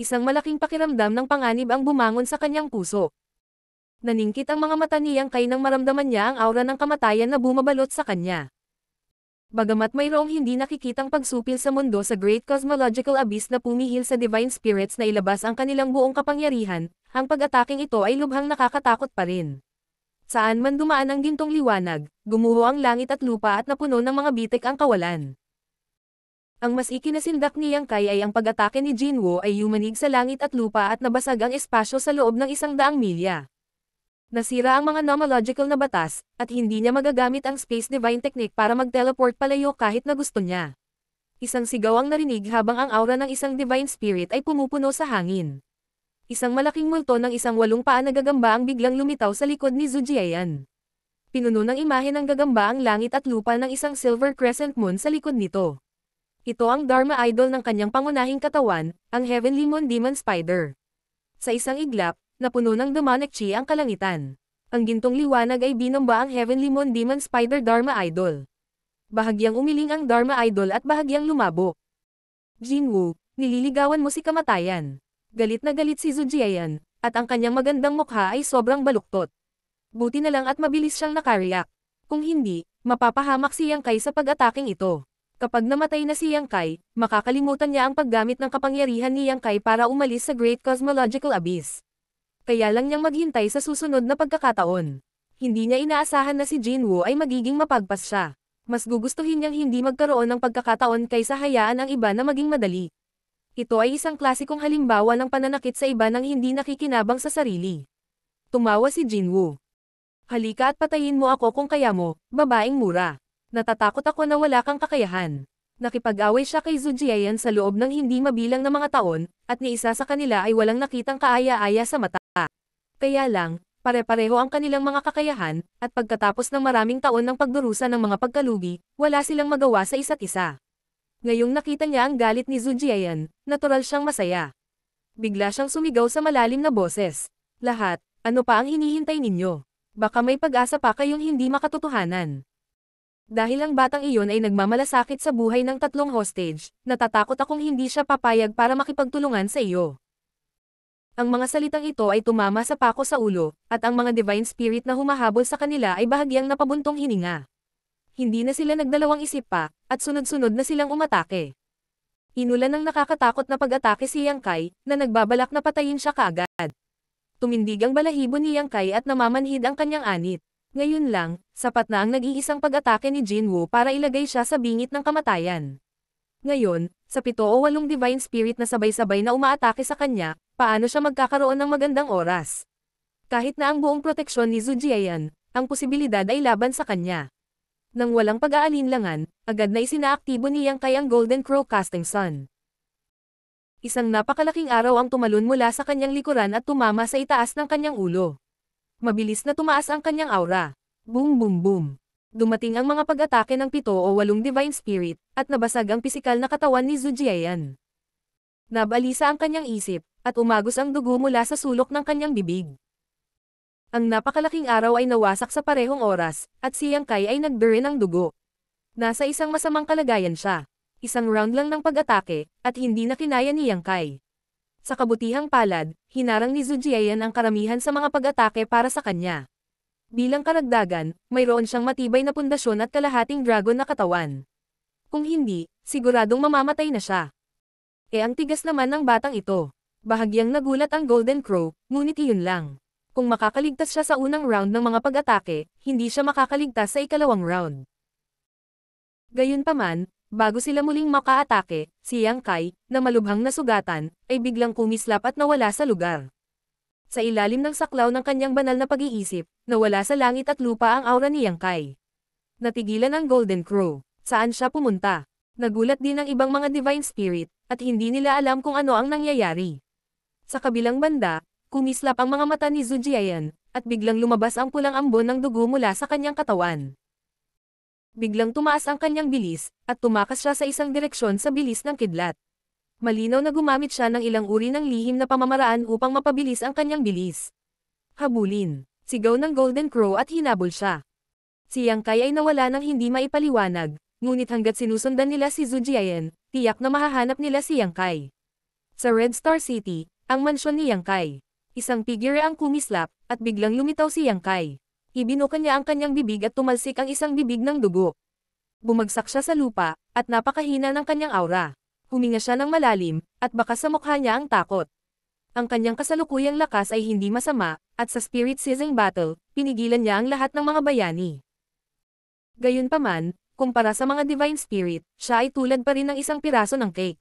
Isang malaking pakiramdam ng panganib ang bumangon sa kanyang puso. Naningkit ang mga mata ni Yang Kai nang maramdaman niya ang aura ng kamatayan na bumabalot sa kanya. Bagamat mayroong hindi nakikitang pagsupil sa mundo sa Great Cosmological Abyss na pumihil sa Divine Spirits na ilabas ang kanilang buong kapangyarihan, ang pag-ataking ito ay lubhang nakakatakot pa rin. Saan man dumaan ang gintong liwanag, gumuho ang langit at lupa at napuno ng mga bitik ang kawalan. Ang mas ikinasindak ni Yang Kai ay ang pag-atake ni Jinwoo ay yumanig sa langit at lupa at nabasag ang espasyo sa loob ng 100 milya. Nasira ang mga nomological na batas, at hindi niya magagamit ang Space Divine Technique para mag-teleport palayo kahit na gusto niya. Isang sigaw ang narinig habang ang aura ng isang Divine Spirit ay pumupuno sa hangin. Isang malaking multo ng 8 paa na gagamba ang biglang lumitaw sa likod ni Zhu Jiayan. Pinuno ng imahe ng gagamba ang langit at lupa ng isang silver crescent moon sa likod nito. Ito ang Dharma idol ng kanyang pangunahing katawan, ang Heavenly Moon Demon Spider. Sa isang iglap, napuno ng demonic chi ang kalangitan. Ang gintong liwanag ay binomba ang Heavenly Moon Demon Spider Dharma Idol. Bahagyang umiling ang Dharma Idol at bahagyang lumabo. Jinwoo, nililigawan mo si kamatayan. Galit na galit si Zhu Jiayan, at ang kanyang magandang mukha ay sobrang baluktot. Buti na lang at mabilis siyang nakariyak. Kung hindi, mapapahamak si Yang Kai sa pag-ataking ito. Kapag namatay na si Yang Kai, makakalimutan niya ang paggamit ng kapangyarihan ni Yang Kai para umalis sa Great Cosmological Abyss. Kaya lang niyang maghintay sa susunod na pagkakataon. Hindi niya inaasahan na si Jinwoo ay magiging mapagpas siya. Mas gugustuhin niyang hindi magkaroon ng pagkakataon kaysa hayaan ang iba na maging madali. Ito ay isang klasikong halimbawa ng pananakit sa iba nang hindi nakikinabang sa sarili. Tumawa si Jinwoo. Halika at patayin mo ako kung kaya mo, babaeng mura. Natatakot ako na wala kang kakayahan. Nakipag-away siya kay Zhu Jiayan sa loob ng hindi mabilang na mga taon, at ni isa sa kanila ay walang nakitang kaaya-aya sa mata. Kaya lang, pare-pareho ang kanilang mga kakayahan, at pagkatapos ng maraming taon ng pagdurusa ng mga pagkalugi, wala silang magawa sa isa't isa. Ngayong nakita niya ang galit ni Zhu Jiayan, natural siyang masaya. Bigla siyang sumigaw sa malalim na boses. Lahat, ano pa ang hinihintay ninyo? Baka may pag-asa pa kayong hindi makatotohanan. Dahil ang batang iyon ay nagmamalasakit sa buhay ng 3 hostage, natatakot akong hindi siya papayag para makipagtulungan sa iyo. Ang mga salitang ito ay tumama sa pako sa ulo, at ang mga divine spirit na humahabol sa kanila ay bahagyang napabuntong hininga. Hindi na sila nagdalawang isip pa, at sunod-sunod na silang umatake. Inulan ng nakakatakot na pag-atake si Yang Kai, na nagbabalak na patayin siya kaagad. Tumindig ang balahibo ni Yang Kai at namamanhid ang kanyang anit. Ngayon lang, sapat na ang nag-iisang pag-atake ni Jinwoo para ilagay siya sa bingit ng kamatayan. Ngayon, sa 7 o 8 divine spirit na sabay-sabay na umaatake sa kanya, paano siya magkakaroon ng magandang oras? Kahit na ang buong proteksyon ni Zhu Jiayan, ang posibilidad ay laban sa kanya. Nang walang pag-aalinlangan, agad na isinaaktibo ni Yang Kai ang Golden Crow Casting Sun. Isang napakalaking araw ang tumalon mula sa kanyang likuran at tumama sa itaas ng kanyang ulo. Mabilis na tumaas ang kanyang aura. Boom boom boom. Dumating ang mga pag-atake ng 7 o 8 Divine Spirit, at nabasag ang pisikal na katawan ni Zhu Jiayan. Nabalisa ang kanyang isip, at umagos ang dugo mula sa sulok ng kanyang bibig. Ang napakalaking araw ay nawasak sa parehong oras, at si Yang Kai ay nagdure ng dugo. Nasa isang masamang kalagayan siya. Isang round lang ng pag-atake, at hindi na kinaya ni Yang Kai. Sa kabutihang palad, hinarang ni Zhu Jiayan ang karamihan sa mga pag-atake para sa kanya. Bilang karagdagan, mayroon siyang matibay na pundasyon at kalahating dragon na katawan. Kung hindi, siguradong mamamatay na siya. Ang tigas naman ng batang ito. Bahagyang nagulat ang Golden Crow, ngunit iyon lang. Kung makakaligtas siya sa unang round ng mga pag-atake, hindi siya makakaligtas sa ikalawang round. Gayunpaman, bago sila muling makaatake, si Yang Kai, na malubhang nasugatan, ay biglang kumislap at nawala sa lugar. Sa ilalim ng saklaw ng kanyang banal na pag-iisip, nawala sa langit at lupa ang aura ni Yang Kai. Natigilan ang Golden Crow. Saan siya pumunta? Nagulat din ang ibang mga Divine Spirit, at hindi nila alam kung ano ang nangyayari. Sa kabilang banda, kumislap ang mga mata ni Zhu Jiayan, at biglang lumabas ang pulang ambon ng dugo mula sa kanyang katawan. Biglang tumaas ang kanyang bilis, at tumakas siya sa isang direksyon sa bilis ng kidlat. Malinaw na gumamit siya ng ilang uri ng lihim na pamamaraan upang mapabilis ang kanyang bilis. Habulin. Sigaw ng Golden Crow at hinabol siya. Si Yang Kai ay nawala ng hindi maipaliwanag, ngunit hanggat sinusundan nila si Zhu Jiayan, tiyak na mahahanap nila si Yang Kai. Sa Red Star City, ang mansyon ni Yang Kai. Isang figure ang kumislap, at biglang lumitaw si Yang Kai. Ibinuka niya ang kanyang bibig at tumalsik ang isang bibig ng dugo. Bumagsak siya sa lupa, at napakahina ng kanyang aura. Huminga siya ng malalim, at baka sa mukha niya ang takot. Ang kanyang kasalukuyang lakas ay hindi masama, at sa Spirit Seizing Battle, pinigilan niya ang lahat ng mga bayani. Gayunpaman, kumpara sa mga Divine Spirit, siya ay tulad pa rin ng isang piraso ng cake.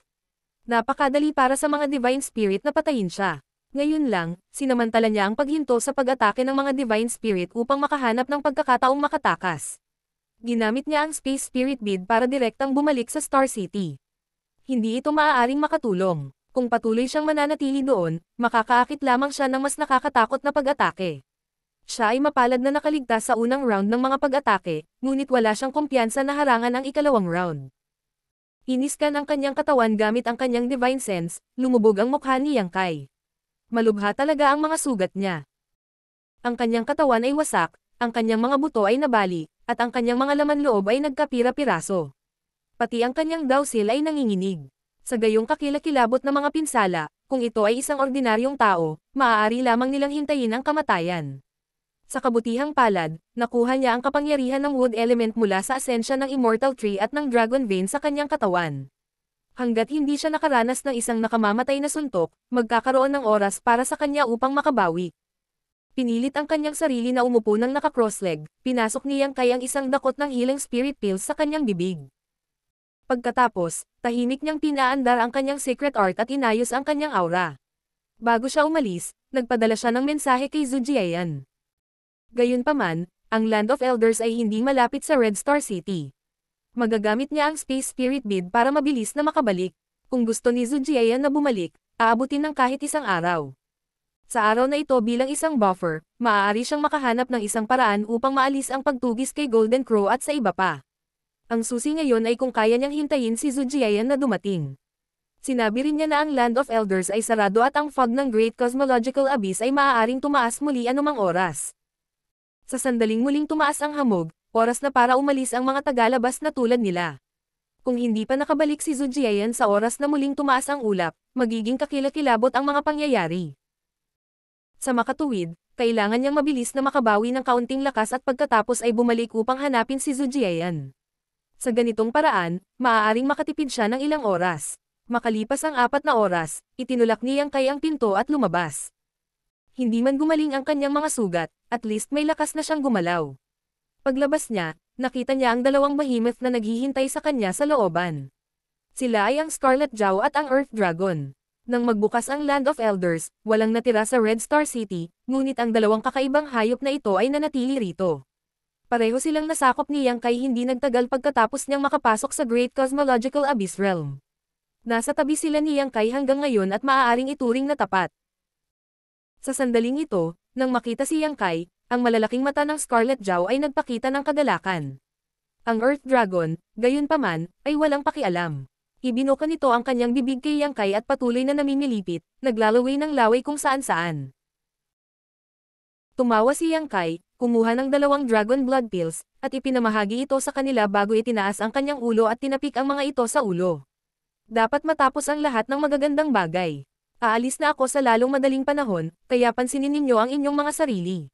Napakadali para sa mga Divine Spirit na patayin siya. Ngayon lang, sinamantala niya ang paghinto sa pag-atake ng mga Divine Spirit upang makahanap ng pagkakataong makatakas. Ginamit niya ang Space Spirit Bead para direktang bumalik sa Star City. Hindi ito maaaring makatulong. Kung patuloy siyang mananatili doon, makakaakit lamang siya ng mas nakakatakot na pag-atake. Siya ay mapalad na nakaligtas sa unang round ng mga pag-atake, ngunit wala siyang kumpiyansa na harangan ang ikalawang round. Iniskan ang kanyang katawan gamit ang kanyang Divine Sense, lumubog ang mukha ni Yang Kai. Malubha talaga ang mga sugat niya. Ang kanyang katawan ay wasak, ang kanyang mga buto ay nabali, at ang kanyang mga laman loob ay nagkapira-piraso. Pati ang kanyang dawsil ay nanginginig. Sa gayong kakilakilabot na mga pinsala, kung ito ay isang ordinaryong tao, maaari lamang nilang hintayin ang kamatayan. Sa kabutihang palad, nakuha niya ang kapangyarihan ng wood element mula sa asensya ng Immortal Tree at ng Dragon Vein sa kanyang katawan. Hanggat hindi siya nakaranas ng isang nakamamatay na suntok, magkakaroon ng oras para sa kanya upang makabawi. Pinilit ang kanyang sarili na umupo ng naka-crossleg, pinasok ni Yang Kai ang isang dakot ng healing spirit pills sa kanyang bibig. Pagkatapos, tahimik niyang pinaandar ang kanyang secret art at inayos ang kanyang aura. Bago siya umalis, nagpadala siya ng mensahe kay Zhu Jiayan. Gayunpaman, ang Land of Elders ay hindi malapit sa Red Star City. Magagamit niya ang Space Spirit Bead para mabilis na makabalik. Kung gusto ni Zhu Jiayan na bumalik, aabutin ng kahit isang araw. Sa araw na ito bilang isang buffer, maaari siyang makahanap ng isang paraan upang maalis ang pagtugis kay Golden Crow at sa iba pa. Ang susi ngayon ay kung kaya niyang hintayin si Zhu Jiayan na dumating. Sinabi rin niya na ang Land of Elders ay sarado at ang fog ng Great Cosmological Abyss ay maaaring tumaas muli anumang oras. Sa sandaling muling tumaas ang hamog, oras na para umalis ang mga tagalabas na tulad nila. Kung hindi pa nakabalik si Zhu Jiayan sa oras na muling tumaas ang ulap, magiging kakilakilabot ang mga pangyayari. Sa makatuwid, kailangan niyang mabilis na makabawi ng kaunting lakas at pagkatapos ay bumalik upang hanapin si Zhu Jiayan. Sa ganitong paraan, maaaring makatipid siya ng ilang oras. Makalipas ang 4 na oras, itinulak ni Yang Kai ang pinto at lumabas. Hindi man gumaling ang kanyang mga sugat, at least may lakas na siyang gumalaw. Paglabas niya, nakita niya ang 2 behemoth na naghihintay sa kanya sa looban. Sila ay ang Scarlet Jow at ang Earth Dragon. Nang magbukas ang Land of Elders, walang natira sa Red Star City, ngunit ang dalawang kakaibang hayop na ito ay nanatili rito. Pareho silang nasakop ni Yang Kai hindi nagtagal pagkatapos niyang makapasok sa Great Cosmological Abyss Realm. Nasa tabi sila ni Yang Kai hanggang ngayon at maaaring ituring na tapat. Sa sandaling ito, nang makita si Yang Kai, ang malalaking mata ng Scarlet Jow ay nagpakita ng kagalakan. Ang Earth Dragon, gayunpaman, ay walang pakialam. Ibinuka nito ang kanyang bibig kay Yang Kai at patuloy na namimilipit, naglalaway ng laway kung saan-saan. Tumawa si Yang Kai, kumuha ng 2 Dragon Blood Pills, at ipinamahagi ito sa kanila bago itinaas ang kanyang ulo at tinapik ang mga ito sa ulo. Dapat matapos ang lahat ng magagandang bagay. Aalis na ako sa lalong madaling panahon, kaya pansinin ninyo ang inyong mga sarili.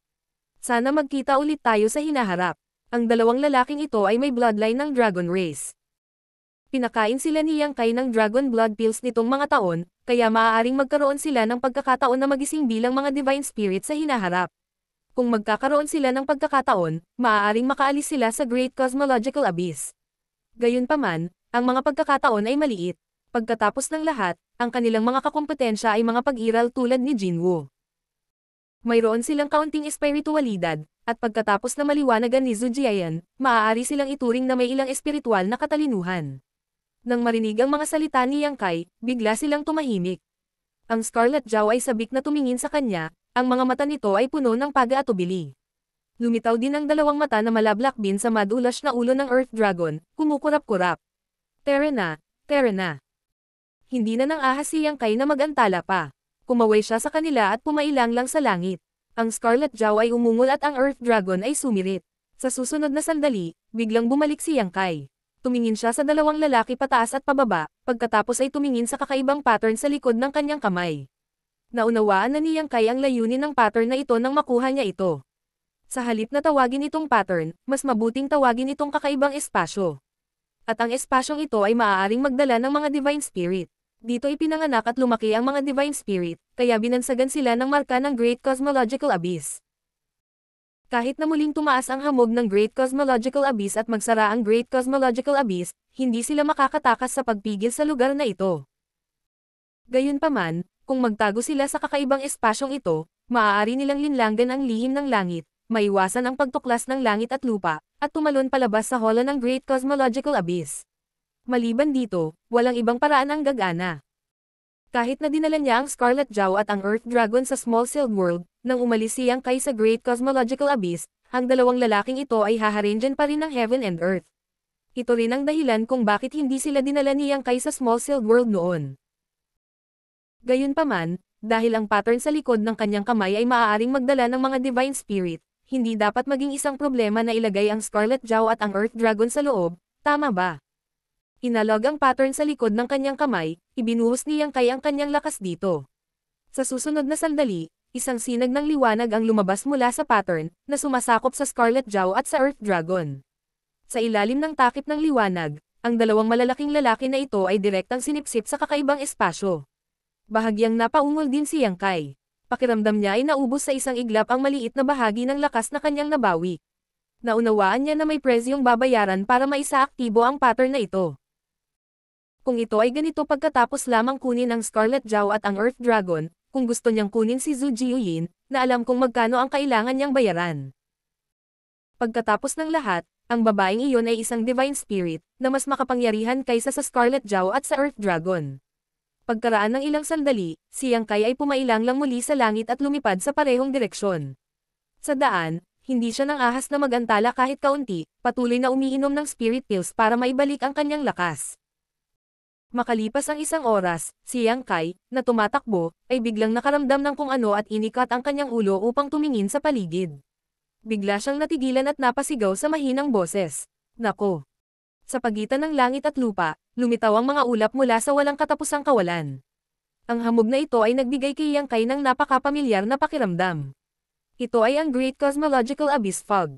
Sana magkita ulit tayo sa hinaharap. Ang 2 lalaking ito ay may bloodline ng Dragon Race. Pinakain sila ni Yang Kai ng Dragon Blood Pills nitong mga taon, kaya maaaring magkaroon sila ng pagkakataon na magising bilang mga Divine Spirit sa hinaharap. Kung magkakaroon sila ng pagkakataon, maaaring makaalis sila sa Great Cosmological Abyss. Gayunpaman, ang mga pagkakataon ay maliit. Pagkatapos ng lahat, ang kanilang mga kakumpetensya ay mga pag-iral tulad ni Jinwoo. Mayroon silang kaunting espiritualidad, at pagkatapos na maliwanagan ni Zhu Jiayan, maaari silang ituring na may ilang espiritual na katalinuhan. Nang marinig ang mga salita ni Yang Kai, bigla silang tumahimik. Ang Scarlet Jow ay sabik na tumingin sa kanya, ang mga mata nito ay puno ng pag-aatubili. Lumitaw din ang 2 mata na malablakbin sa madulash na ulo ng Earth Dragon, kumukurap-kurap. Tara na, tara na. Hindi na nang ahas si Yang Kai na mag-antala pa. Kumaway siya sa kanila at pumailang lang sa langit. Ang Scarlet Jow ay umungol at ang Earth Dragon ay sumirit. Sa susunod na sandali, biglang bumalik si Yang Kai. Tumingin siya sa 2 lalaki pataas at pababa, pagkatapos ay tumingin sa kakaibang pattern sa likod ng kanyang kamay. Naunawaan na ni Yang Kai ang layunin ng pattern na ito nang makuha niya ito. Sa halip na tawagin itong pattern, mas mabuting tawagin itong kakaibang espasyo. At ang espasyong ito ay maaaring magdala ng mga Divine Spirit. Dito ipinanganak at lumaki ang mga Divine Spirit, kaya binansagan sila ng marka ng Great Cosmological Abyss. Kahit na muling tumaas ang hamog ng Great Cosmological Abyss at magsara ang Great Cosmological Abyss, hindi sila makakatakas sa pagpigil sa lugar na ito. Gayunpaman, kung magtago sila sa kakaibang espasyong ito, maaari nilang linlanggan ang lihim ng langit, maiwasan ang pagtuklas ng langit at lupa, at tumalon palabas sa hola ng Great Cosmological Abyss. Maliban dito, walang ibang paraan ang gagana. Kahit na dinala niya ang Scarlet Jow at ang Earth Dragon sa Small Sealed World, nang umalis si Yang Kai sa Great Cosmological Abyss, ang 2 lalaking ito ay haharangan pa rin ng Heaven and Earth. Ito rin ang dahilan kung bakit hindi sila dinala ni Yang Kai sa Small Sealed World noon. Gayunpaman, dahil ang pattern sa likod ng kanyang kamay ay maaaring magdala ng mga Divine Spirit, hindi dapat maging isang problema na ilagay ang Scarlet Jow at ang Earth Dragon sa loob, tama ba? Inalog ang pattern sa likod ng kanyang kamay, ibinuhos ni Yang Kai ang kanyang lakas dito. Sa susunod na sandali, isang sinag ng liwanag ang lumabas mula sa pattern, na sumasakop sa Scarlet Jow at sa Earth Dragon. Sa ilalim ng takip ng liwanag, ang 2 malalaking lalaki na ito ay direktang sinipsip sa kakaibang espasyo. Bahagyang napaungol din si Yang Kai. Pakiramdam niya ay naubos sa isang iglap ang maliit na bahagi ng lakas na kanyang nabawi. Naunawaan niya na may presyong babayaran para maisaaktibo ang pattern na ito. Kung ito ay ganito pagkatapos lamang kunin ang Scarlet Jow at ang Earth Dragon, kung gusto niyang kunin si Zhu Jiuyin, na alam kung magkano ang kailangan niyang bayaran. Pagkatapos ng lahat, ang babaeng iyon ay isang Divine Spirit, na mas makapangyarihan kaysa sa Scarlet Jow at sa Earth Dragon. Pagkaraan ng ilang sandali, si Yang Kai ay pumailang lang muli sa langit at lumipad sa parehong direksyon. Sa daan, hindi siya nang ahas na magantala kahit kaunti, patuloy na umiinom ng spirit pills para maibalik ang kanyang lakas. Makalipas ang isang oras, si Yang Kai, na tumatakbo, ay biglang nakaramdam ng kung ano at inikat ang kanyang ulo upang tumingin sa paligid. Bigla siyang natigilan at napasigaw sa mahinang boses. Nako! Sa pagitan ng langit at lupa, lumitaw ang mga ulap mula sa walang katapusang kawalan. Ang hamog na ito ay nagbigay kay Yang Kai ng napakapamilyar na pakiramdam. Ito ay ang Great Cosmological Abyss Fog.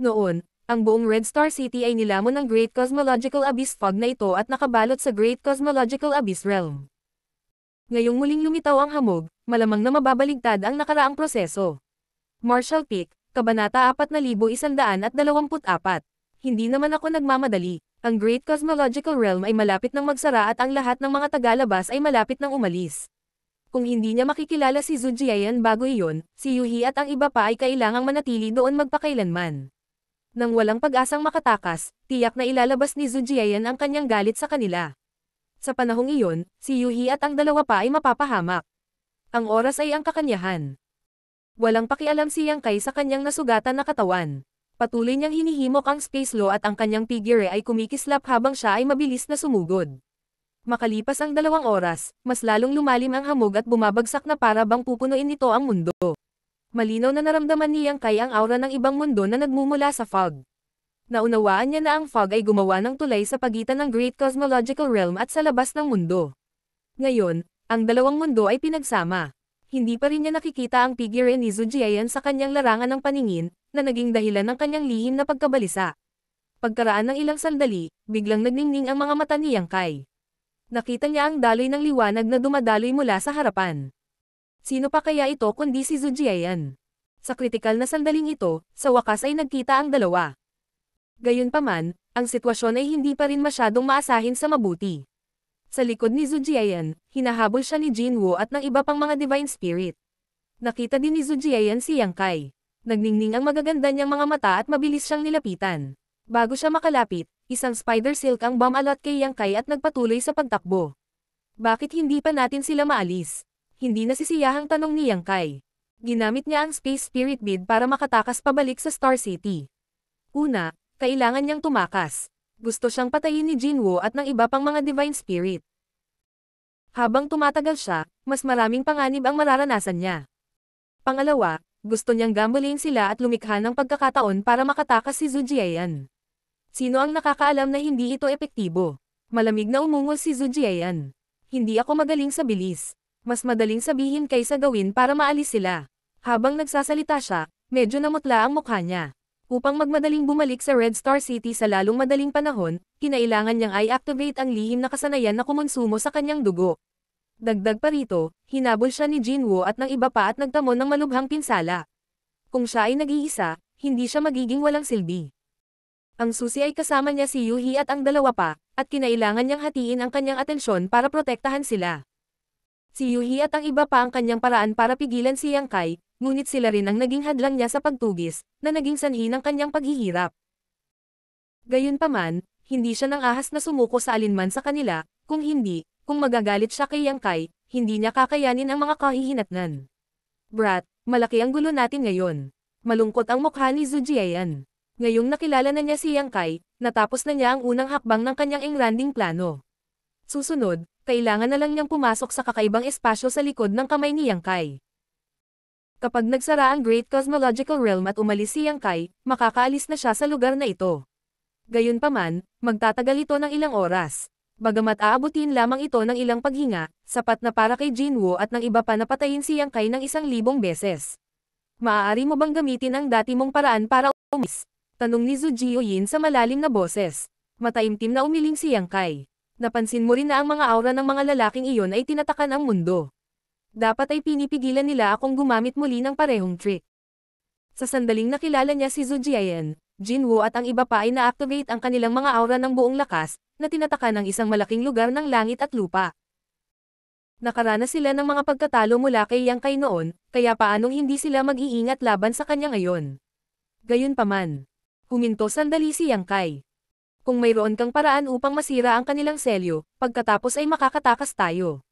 Noon, ang buong Red Star City ay nilamon ng Great Cosmological Abyss Fog na ito at nakabalot sa Great Cosmological Abyss Realm. Ngayong muling lumitaw ang hamog, malamang na mababaligtad ang nakaraang proseso. Marshall Peak, Kabanata 4124. Hindi naman ako nagmamadali, Ang Great Cosmological Realm ay malapit ng magsara at ang lahat ng mga tagalabas ay malapit ng umalis. Kung hindi niya makikilala si Zhu Jiayan bago iyon, si Yuhi at ang iba pa ay kailangang manatili doon magpakailanman. Nang walang pag-asang makatakas, tiyak na ilalabas ni Zhu Jiayan ang kanyang galit sa kanila. Sa panahong iyon, si Yuhi at ang dalawa pa ay mapapahamak. Ang oras ay ang kakanyahan. Walang pakialam si Yang Kai sa kanyang nasugatan na katawan. Patuloy niyang hinihimok ang space law at ang kanyang figure ay kumikislap habang siya ay mabilis na sumugod. Makalipas ang 2 oras, mas lalong lumalim ang hamog at bumabagsak na para bang pupunuin nito ang mundo. Malinaw na naramdaman ni Yang Kai ang aura ng ibang mundo na nagmumula sa fog. Naunawaan niya na ang fog ay gumawa ng tulay sa pagitan ng Great Cosmological Realm at sa labas ng mundo. Ngayon, ang dalawang mundo ay pinagsama. Hindi pa rin niya nakikita ang figure ni Zhu Jiayan sa kanyang larangan ng paningin, na naging dahilan ng kanyang lihim na pagkabalisa. Pagkaraan ng ilang sandali, biglang nagningning ang mga mata ni Yang Kai. Nakita niya ang daloy ng liwanag na dumadaloy mula sa harapan. Sino pa kaya ito kundi si Zhu Jiayan? Sa kritikal na sandaling ito, sa wakas ay nagkita ang dalawa. Gayunpaman, ang sitwasyon ay hindi pa rin masyadong maasahin sa mabuti. Sa likod ni Zhu Jiayan, hinahabol siya ni Jinwoo at ng iba pang mga divine spirit. Nakita din ni Zhu Jiayan si Yang Kai. Nagningning ang magaganda niyang mga mata at mabilis siyang nilapitan. Bago siya makalapit, isang spider silk ang bumalot kay Yang Kai at nagpatuloy sa pagtakbo. Bakit hindi pa natin sila maalis? Hindi nasisiyahang tanong ni Yang Kai. Ginamit niya ang Space Spirit Bead para makatakas pabalik sa Star City. Una, kailangan niyang tumakas. Gusto siyang patayin ni Jinwoo at ng iba pang mga divine spirit. Habang tumatagal siya, mas maraming panganib ang mararanasan niya. Pangalawa, gusto niyang gambling sila at lumikha ng pagkakataon para makatakas si Zhu Jiayan. Sino ang nakakaalam na hindi ito epektibo? Malamig na umungol si Zhu Jiayan. Hindi ako magaling sa bilis. Mas madaling sabihin kaysa gawin para maalis sila. Habang nagsasalita siya, medyo namutla ang mukha niya. Upang magmadaling bumalik sa Red Star City sa lalong madaling panahon, kinailangan niyang i-activate ang lihim na kasanayan na kumonsumo sa kanyang dugo. Dagdag pa rito, hinabol siya ni Jinwoo at ng iba pa at nagtamon ng malubhang pinsala. Kung siya ay nag-iisa, hindi siya magiging walang silbi. Ang susi ay kasama niya si Yuhi at ang dalawa pa, at kinailangan niyang hatiin ang kanyang atensyon para protektahan sila. Si Yuhi at ang iba pa ang kanyang paraan para pigilan si Yang Kai, ngunit sila rin ang naging hadlang niya sa pagtugis, na naging sanhi ng kanyang paghihirap. Gayunpaman, hindi siya nang ahas na sumuko sa alinman sa kanila, kung magagalit siya kay Yang Kai, hindi niya kakayanin ang mga kahihinatnan. Brat, malaki ang gulo natin ngayon. Malungkot ang mukha ni Zhu Jiayan. Ngayong nakilala na niya si Yang Kai, natapos na niya ang unang hakbang ng kanyang engranding plano. Susunod, kailangan na lang niyang pumasok sa kakaibang espasyo sa likod ng kamay ni Yang Kai. Kapag nagsara ang Great Cosmological Realm at umalis si Yang Kai, makakaalis na siya sa lugar na ito. Gayunpaman, magtatagal ito ng ilang oras. Bagamat aabutin lamang ito ng ilang paghinga, sapat na para kay Jinwoo at ng iba pa na patayin si Yang Kai ng 1,000 beses. Maaari mo bang gamitin ang dati mong paraan para umalis? Tanong ni Zhu Jiayan sa malalim na boses. Mataimtim na umiling si Yang Kai. Napansin mo rin na ang mga aura ng mga lalaking iyon ay tinatakan ang mundo. Dapat ay pinipigilan nila akong gumamit muli ng parehong trick. Sa sandaling nakilala niya si Zhu Jiayan, Jinwoo at ang iba pa ay na-activate ang kanilang mga aura ng buong lakas, na tinatakan ng isang malaking lugar ng langit at lupa. Nakaranas sila ng mga pagkatalo mula kay Yang Kai noon, kaya paanong hindi sila mag-iingat laban sa kanya ngayon? Gayunpaman, huminto sandali si Yang Kai. Kung mayroon kang paraan upang masira ang kanilang selyo, pagkatapos ay makakatakas tayo.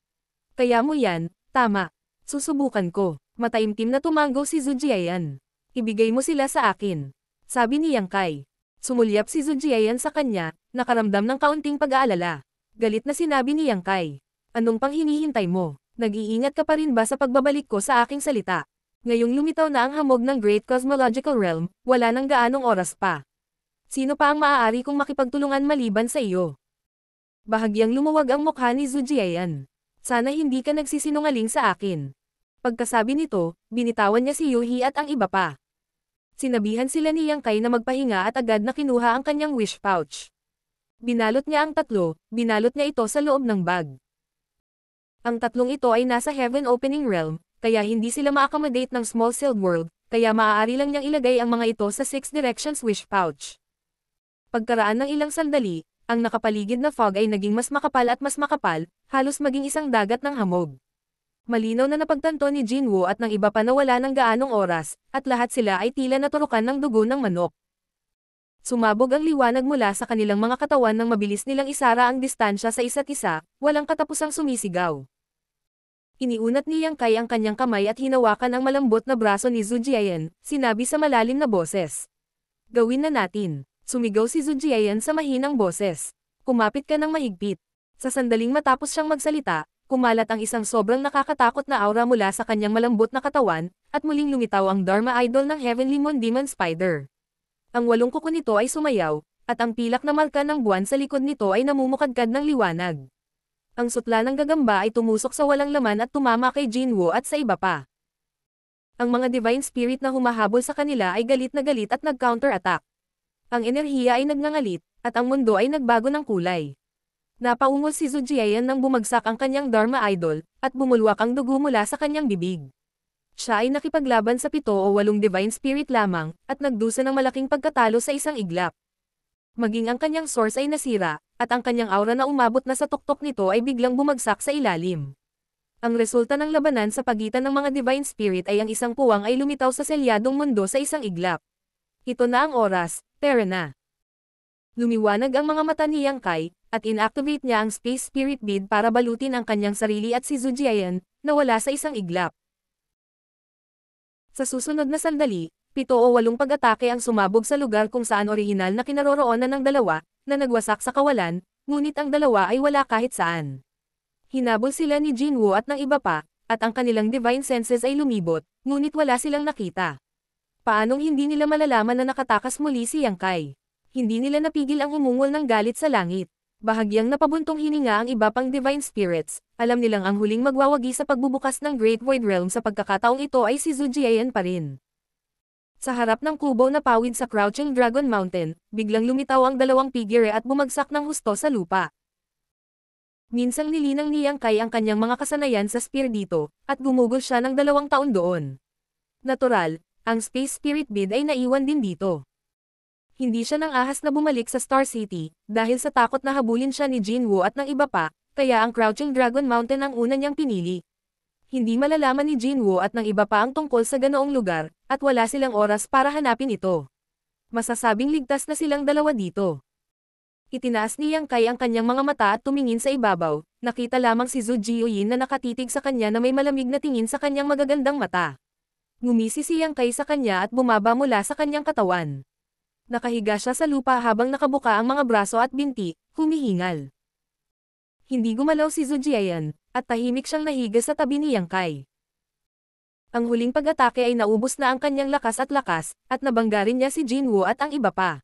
Kaya mo yan, tama. Susubukan ko. Mataimtim na tumanggo si Zhu Jiayan. Ibigay mo sila sa akin. Sabi ni Yang Kai. Sumulyap si Zhu Jiayan sa kanya, nakaramdam ng kaunting pag-aalala. Galit na sinabi ni Yang Kai. Anong pang hinihintay mo? Nag-iingat ka pa rin ba sa pagbabalik ko sa aking salita? Ngayong lumitaw na ang hamog ng Great Cosmological Realm, wala nang gaanong oras pa. Sino pa ang maaari kong makipagtulungan maliban sa iyo? Bahagyang lumuwag ang mukha ni Zhu Jiayan. Sana hindi ka nagsisinungaling sa akin. Pagkasabi nito, binitawan niya si Yuhi at ang iba pa. Sinabihan sila ni Yang Kai na magpahinga at agad na kinuha ang kanyang wish pouch. Binalot niya ang tatlo, binalot niya ito sa loob ng bag. Ang tatlong ito ay nasa Heaven Opening Realm, kaya hindi sila ma-accommodate ng Small Sealed World, kaya maaari lang niyang ilagay ang mga ito sa Six Directions wish pouch. Pagkaraan ng ilang sandali, Ang nakapaligid na fog ay naging mas makapal at mas makapal, halos maging isang dagat ng hamog. Malinaw na napagtanto ni Jinwoo at ng iba pa na wala ng gaanong oras, at lahat sila ay tila naturukan ng dugo ng manok. Sumabog ang liwanag mula sa kanilang mga katawan nang mabilis nilang isara ang distansya sa isa't isa, walang katapusang sumisigaw. Iniunat ni Yang Kai ang kanyang kamay at hinawakan ang malambot na braso ni Zhu Jiayan, sinabi sa malalim na boses. Gawin na natin. Sumigaw si Zhu Jiayan sa mahinang boses. Kumapit ka ng mahigpit. Sa sandaling matapos siyang magsalita, kumalat ang isang sobrang nakakatakot na aura mula sa kanyang malambot na katawan, at muling lumitaw ang Dharma Idol ng Heavenly Moon Demon Spider. Ang 8 kuko nito ay sumayaw, at ang pilak na marka ng buwan sa likod nito ay namumukadkad ng liwanag. Ang sutla ng gagamba ay tumusok sa walang laman at tumama kay Jinwoo at sa iba pa. Ang mga divine spirit na humahabol sa kanila ay galit na galit at nag-counter-attack. Ang enerhiya ay nagngangalit, at ang mundo ay nagbago ng kulay. Napaungol si Zhu Jiayan nang bumagsak ang kanyang Dharma Idol, at bumulwak ang dugo mula sa kanyang bibig. Siya ay nakipaglaban sa 7 o 8 divine spirit lamang, at nagdusa ng malaking pagkatalo sa isang iglap. Maging ang kanyang source ay nasira, at ang kanyang aura na umabot na sa tuktok nito ay biglang bumagsak sa ilalim. Ang resulta ng labanan sa pagitan ng mga divine spirit ay ang isang puwang ay lumitaw sa selyadong mundo sa isang iglap. Ito na ang oras, tara na. Lumiwanag ang mga mata ni Yang Kai, at inactivate niya ang Space Spirit Bead para balutin ang kanyang sarili at si Zhu Jiayan, na wala sa isang iglap. Sa susunod na sandali, 7 o 8 pag-atake ang sumabog sa lugar kung saan orihinal na kinaroroonan ng dalawa, na nagwasak sa kawalan, ngunit ang dalawa ay wala kahit saan. Hinabol sila ni Jinwoo at ng iba pa, at ang kanilang divine senses ay lumibot, ngunit wala silang nakita. Paanong hindi nila malalaman na nakatakas muli si Yang Kai? Hindi nila napigil ang umungol ng galit sa langit. Bahagyang napabuntong hininga ang iba pang divine spirits, alam nilang ang huling magwawagi sa pagbubukas ng Great Void Realm sa pagkakataong ito ay si Zhu Jiayan pa rin. Sa harap ng kubo na pawid sa Crouching Dragon Mountain, biglang lumitaw ang dalawang figure at bumagsak ng husto sa lupa. Minsang nilinang ni Yang Kai ang kanyang mga kasanayan sa spear dito, at gumugol siya ng 2 taon doon. Natural, ang Space Spirit Bead ay naiwan din dito. Hindi siya nang ahas na bumalik sa Star City, dahil sa takot na habulin siya ni Jinwoo at ng iba pa, kaya ang Crouching Dragon Mountain ang una niyang pinili. Hindi malalaman ni Jinwoo at ng iba pa ang tungkol sa ganoong lugar, at wala silang oras para hanapin ito. Masasabing ligtas na silang dalawa dito. Itinaas ni Yang Kai ang kanyang mga mata at tumingin sa ibabaw, nakita lamang si Zhu Jiayan na nakatitig sa kanya na may malamig na tingin sa kanyang magagandang mata. Ngumisi si Yang Kai sa kanya at bumaba mula sa kanyang katawan. Nakahiga siya sa lupa habang nakabuka ang mga braso at binti, humihingal. Hindi gumalaw si Zhu Jiayan, at tahimik siyang nahiga sa tabi ni Yang Kai. Ang huling pag-atake ay naubos na ang kanyang lakas, at nabanggarin niya si Jinwoo at ang iba pa.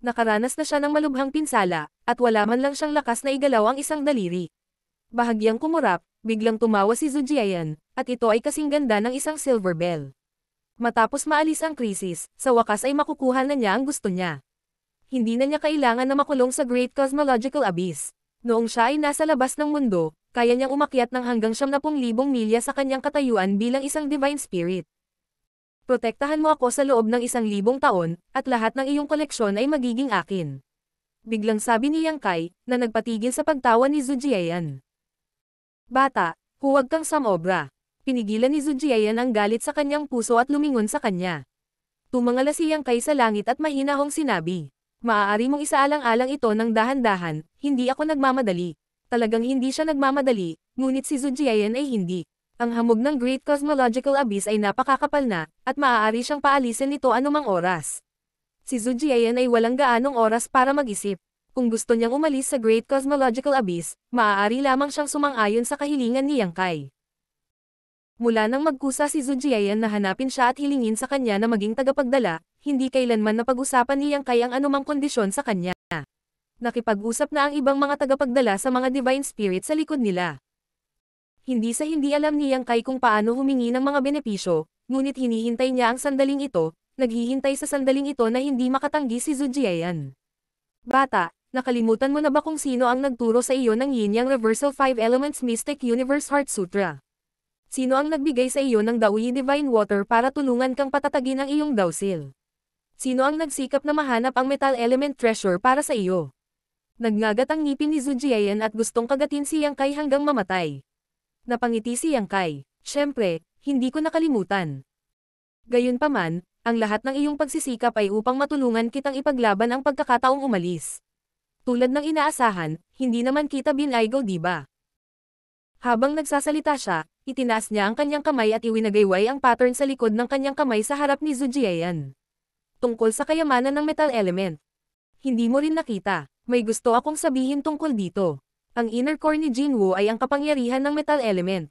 Nakaranas na siya ng malubhang pinsala, at wala man lang siyang lakas na igalaw ang isang daliri. Bahagyang kumurap, biglang tumawa si Zhu Jiayan, at ito ay kasing ganda ng isang silver bell. Matapos maalis ang krisis, sa wakas ay makukuha na niya ang gusto niya. Hindi na niya kailangan na makulong sa Great Cosmological Abyss. Noong siya ay nasa labas ng mundo, kaya niyang umakyat ng hanggang 70,000 milya sa kanyang katayuan bilang isang divine spirit. Protektahan mo ako sa loob ng 1,000 taon, at lahat ng iyong koleksyon ay magiging akin. Biglang sabi ni Yang Kai, na nagpatigil sa pagtawa ni Zhu Jiayan. Bata, huwag kang samobra. Pinigilan ni Zhu Jiayan ang galit sa kanyang puso at lumingon sa kanya. Tumangala si Yang Kai sa langit at mahinahong sinabi. Maaari mong isaalang-alang ito ng dahan-dahan, hindi ako nagmamadali. Talagang hindi siya nagmamadali, ngunit si Zhu Jiayan ay hindi. Ang hamog ng Great Cosmological Abyss ay napakakapal na, at maaari siyang paalisin nito anumang oras. Si Zhu Jiayan ay walang gaanong oras para mag-isip. Kung gusto niyang umalis sa Great Cosmological Abyss, maaari lamang siyang sumang-ayon sa kahilingan ni Yang Kai. Mula nang magkusa si Zhu Jiayan na hanapin siya at hilingin sa kanya na maging tagapagdala, hindi kailanman napag-usapan ni Yang Kai ang anumang kondisyon sa kanya. Nakipag-usap na ang ibang mga tagapagdala sa mga divine spirit sa likod nila. Hindi alam ni Yang Kai kung paano humingi ng mga benepisyo, ngunit hinihintay niya ang sandaling ito, naghihintay sa sandaling ito na hindi makatanggi si Zhu Jiayan. Bata, nakalimutan mo na ba kung sino ang nagturo sa iyo ng Yin Yang Reversal 5 Elements Mystic Universe Heart Sutra? Sino ang nagbigay sa iyo ng Daoyi Divine Water para tulungan kang patatagin ang iyong Dao Seal? Sino ang nagsikap na mahanap ang Metal Element Treasure para sa iyo? Nagngagat ang ngipin ni Zhu Jiayan at gustong kagatin si Yang Kai hanggang mamatay. Napangiti si Yang Kai. Siyempre, hindi ko nakalimutan. Gayunpaman, ang lahat ng iyong pagsisikap ay upang matulungan kitang ipaglaban ang pagkakataong umalis. Tulad ng inaasahan, hindi naman kita binaygo diba? Habang nagsasalita siya, itinaas niya ang kanyang kamay at iwinagayway ang pattern sa likod ng kanyang kamay sa harap ni Zhu Jiayan. Tungkol sa kayamanan ng metal element. Hindi mo rin nakita, may gusto akong sabihin tungkol dito. Ang inner core ni Jinwoo ay ang kapangyarihan ng metal element.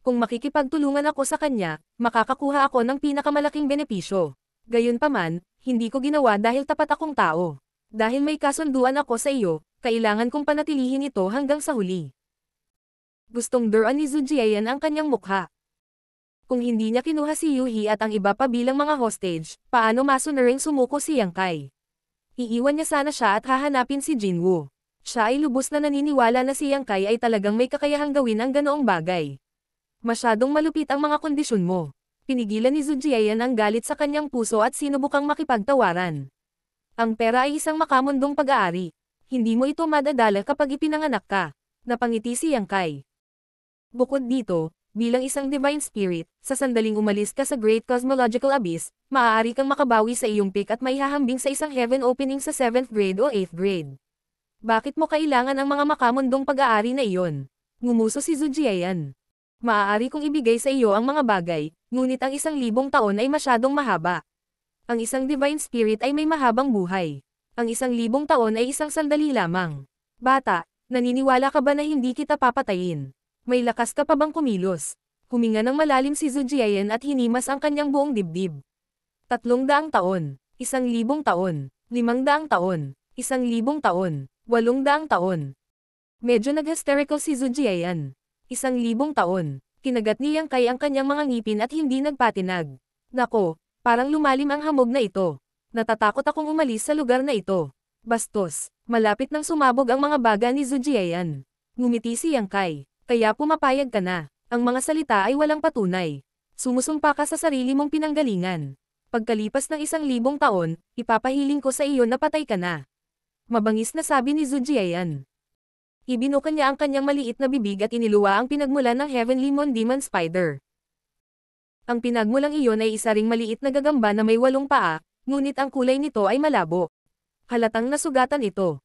Kung makikipagtulungan ako sa kanya, makakakuha ako ng pinakamalaking benepisyo. Gayunpaman, hindi ko ginawa dahil tapat akong tao. Dahil may kasunduan ako sa iyo, kailangan kong panatilihin ito hanggang sa huli. Gustong duruan ni Zhu Jiayan ang kanyang mukha. Kung hindi niya kinuha si Yuhi at ang iba pa bilang mga hostage, paano masunuring sumuko si Yang Kai? Iiwan niya sana siya at hahanapin si Jinwoo. Siya ay lubos na naniniwala na si Yang Kai ay talagang may kakayahang gawin ang ganoong bagay. Masyadong malupit ang mga kondisyon mo. Pinigilan ni Zhu Jiayan ang galit sa kanyang puso at sinubukang makipagtawaran. Ang pera ay isang makamundong pag-aari. Hindi mo ito madadala kapag ipinanganak ka. Napangiti si Yang Kai. Bukod dito, bilang isang divine spirit, sa sandaling umalis ka sa Great Cosmological Abyss, maaari kang makabawi sa iyong pick at maihahambing sa isang heaven opening sa 7th grade o 8th grade. Bakit mo kailangan ang mga makamundong pag-aari na iyon? Ngumuso si Zhu Jiayan. Maaari kong ibigay sa iyo ang mga bagay, ngunit ang 1,000 taon ay masyadong mahaba. Ang isang divine spirit ay may mahabang buhay. Ang 1,000 taon ay isang sandali lamang. Bata, naniniwala ka ba na hindi kita papatayin? May lakas ka pa bang kumilos? Huminga ng malalim si Zhu Jiayan at hinimas ang kanyang buong dibdib. 300 taon, 1,000 taon, 500 taon, 1,000 taon, 800 taon. Medyo nag-hysterical si Zhu Jiayan. 1,000 taon. Kinagat ni Yang Kai ang kanyang mga ngipin at hindi nagpatinag. Nako, parang lumalim ang hamog na ito. Natatakot akong umalis sa lugar na ito. Bastos, malapit nang sumabog ang mga baga ni Zhu Jiayan. Ngumiti si Yang Kai. Kaya pumapayag ka na. Ang mga salita ay walang patunay. Sumusumpa ka sa sarili mong pinanggalingan. Pagkalipas ng 1,000 taon, ipapahiling ko sa iyo na patay ka na. Mabangis na sabi ni Zhu Jiayan. Ibinuka niya ang kanyang maliit na bibig at iniluwa ang pinagmulan ng Heavenly Moon Demon Spider. Ang pinagmulang iyon ay isa ring maliit na gagamba na may 8 paa, ngunit ang kulay nito ay malabo. Halatang nasugatan ito.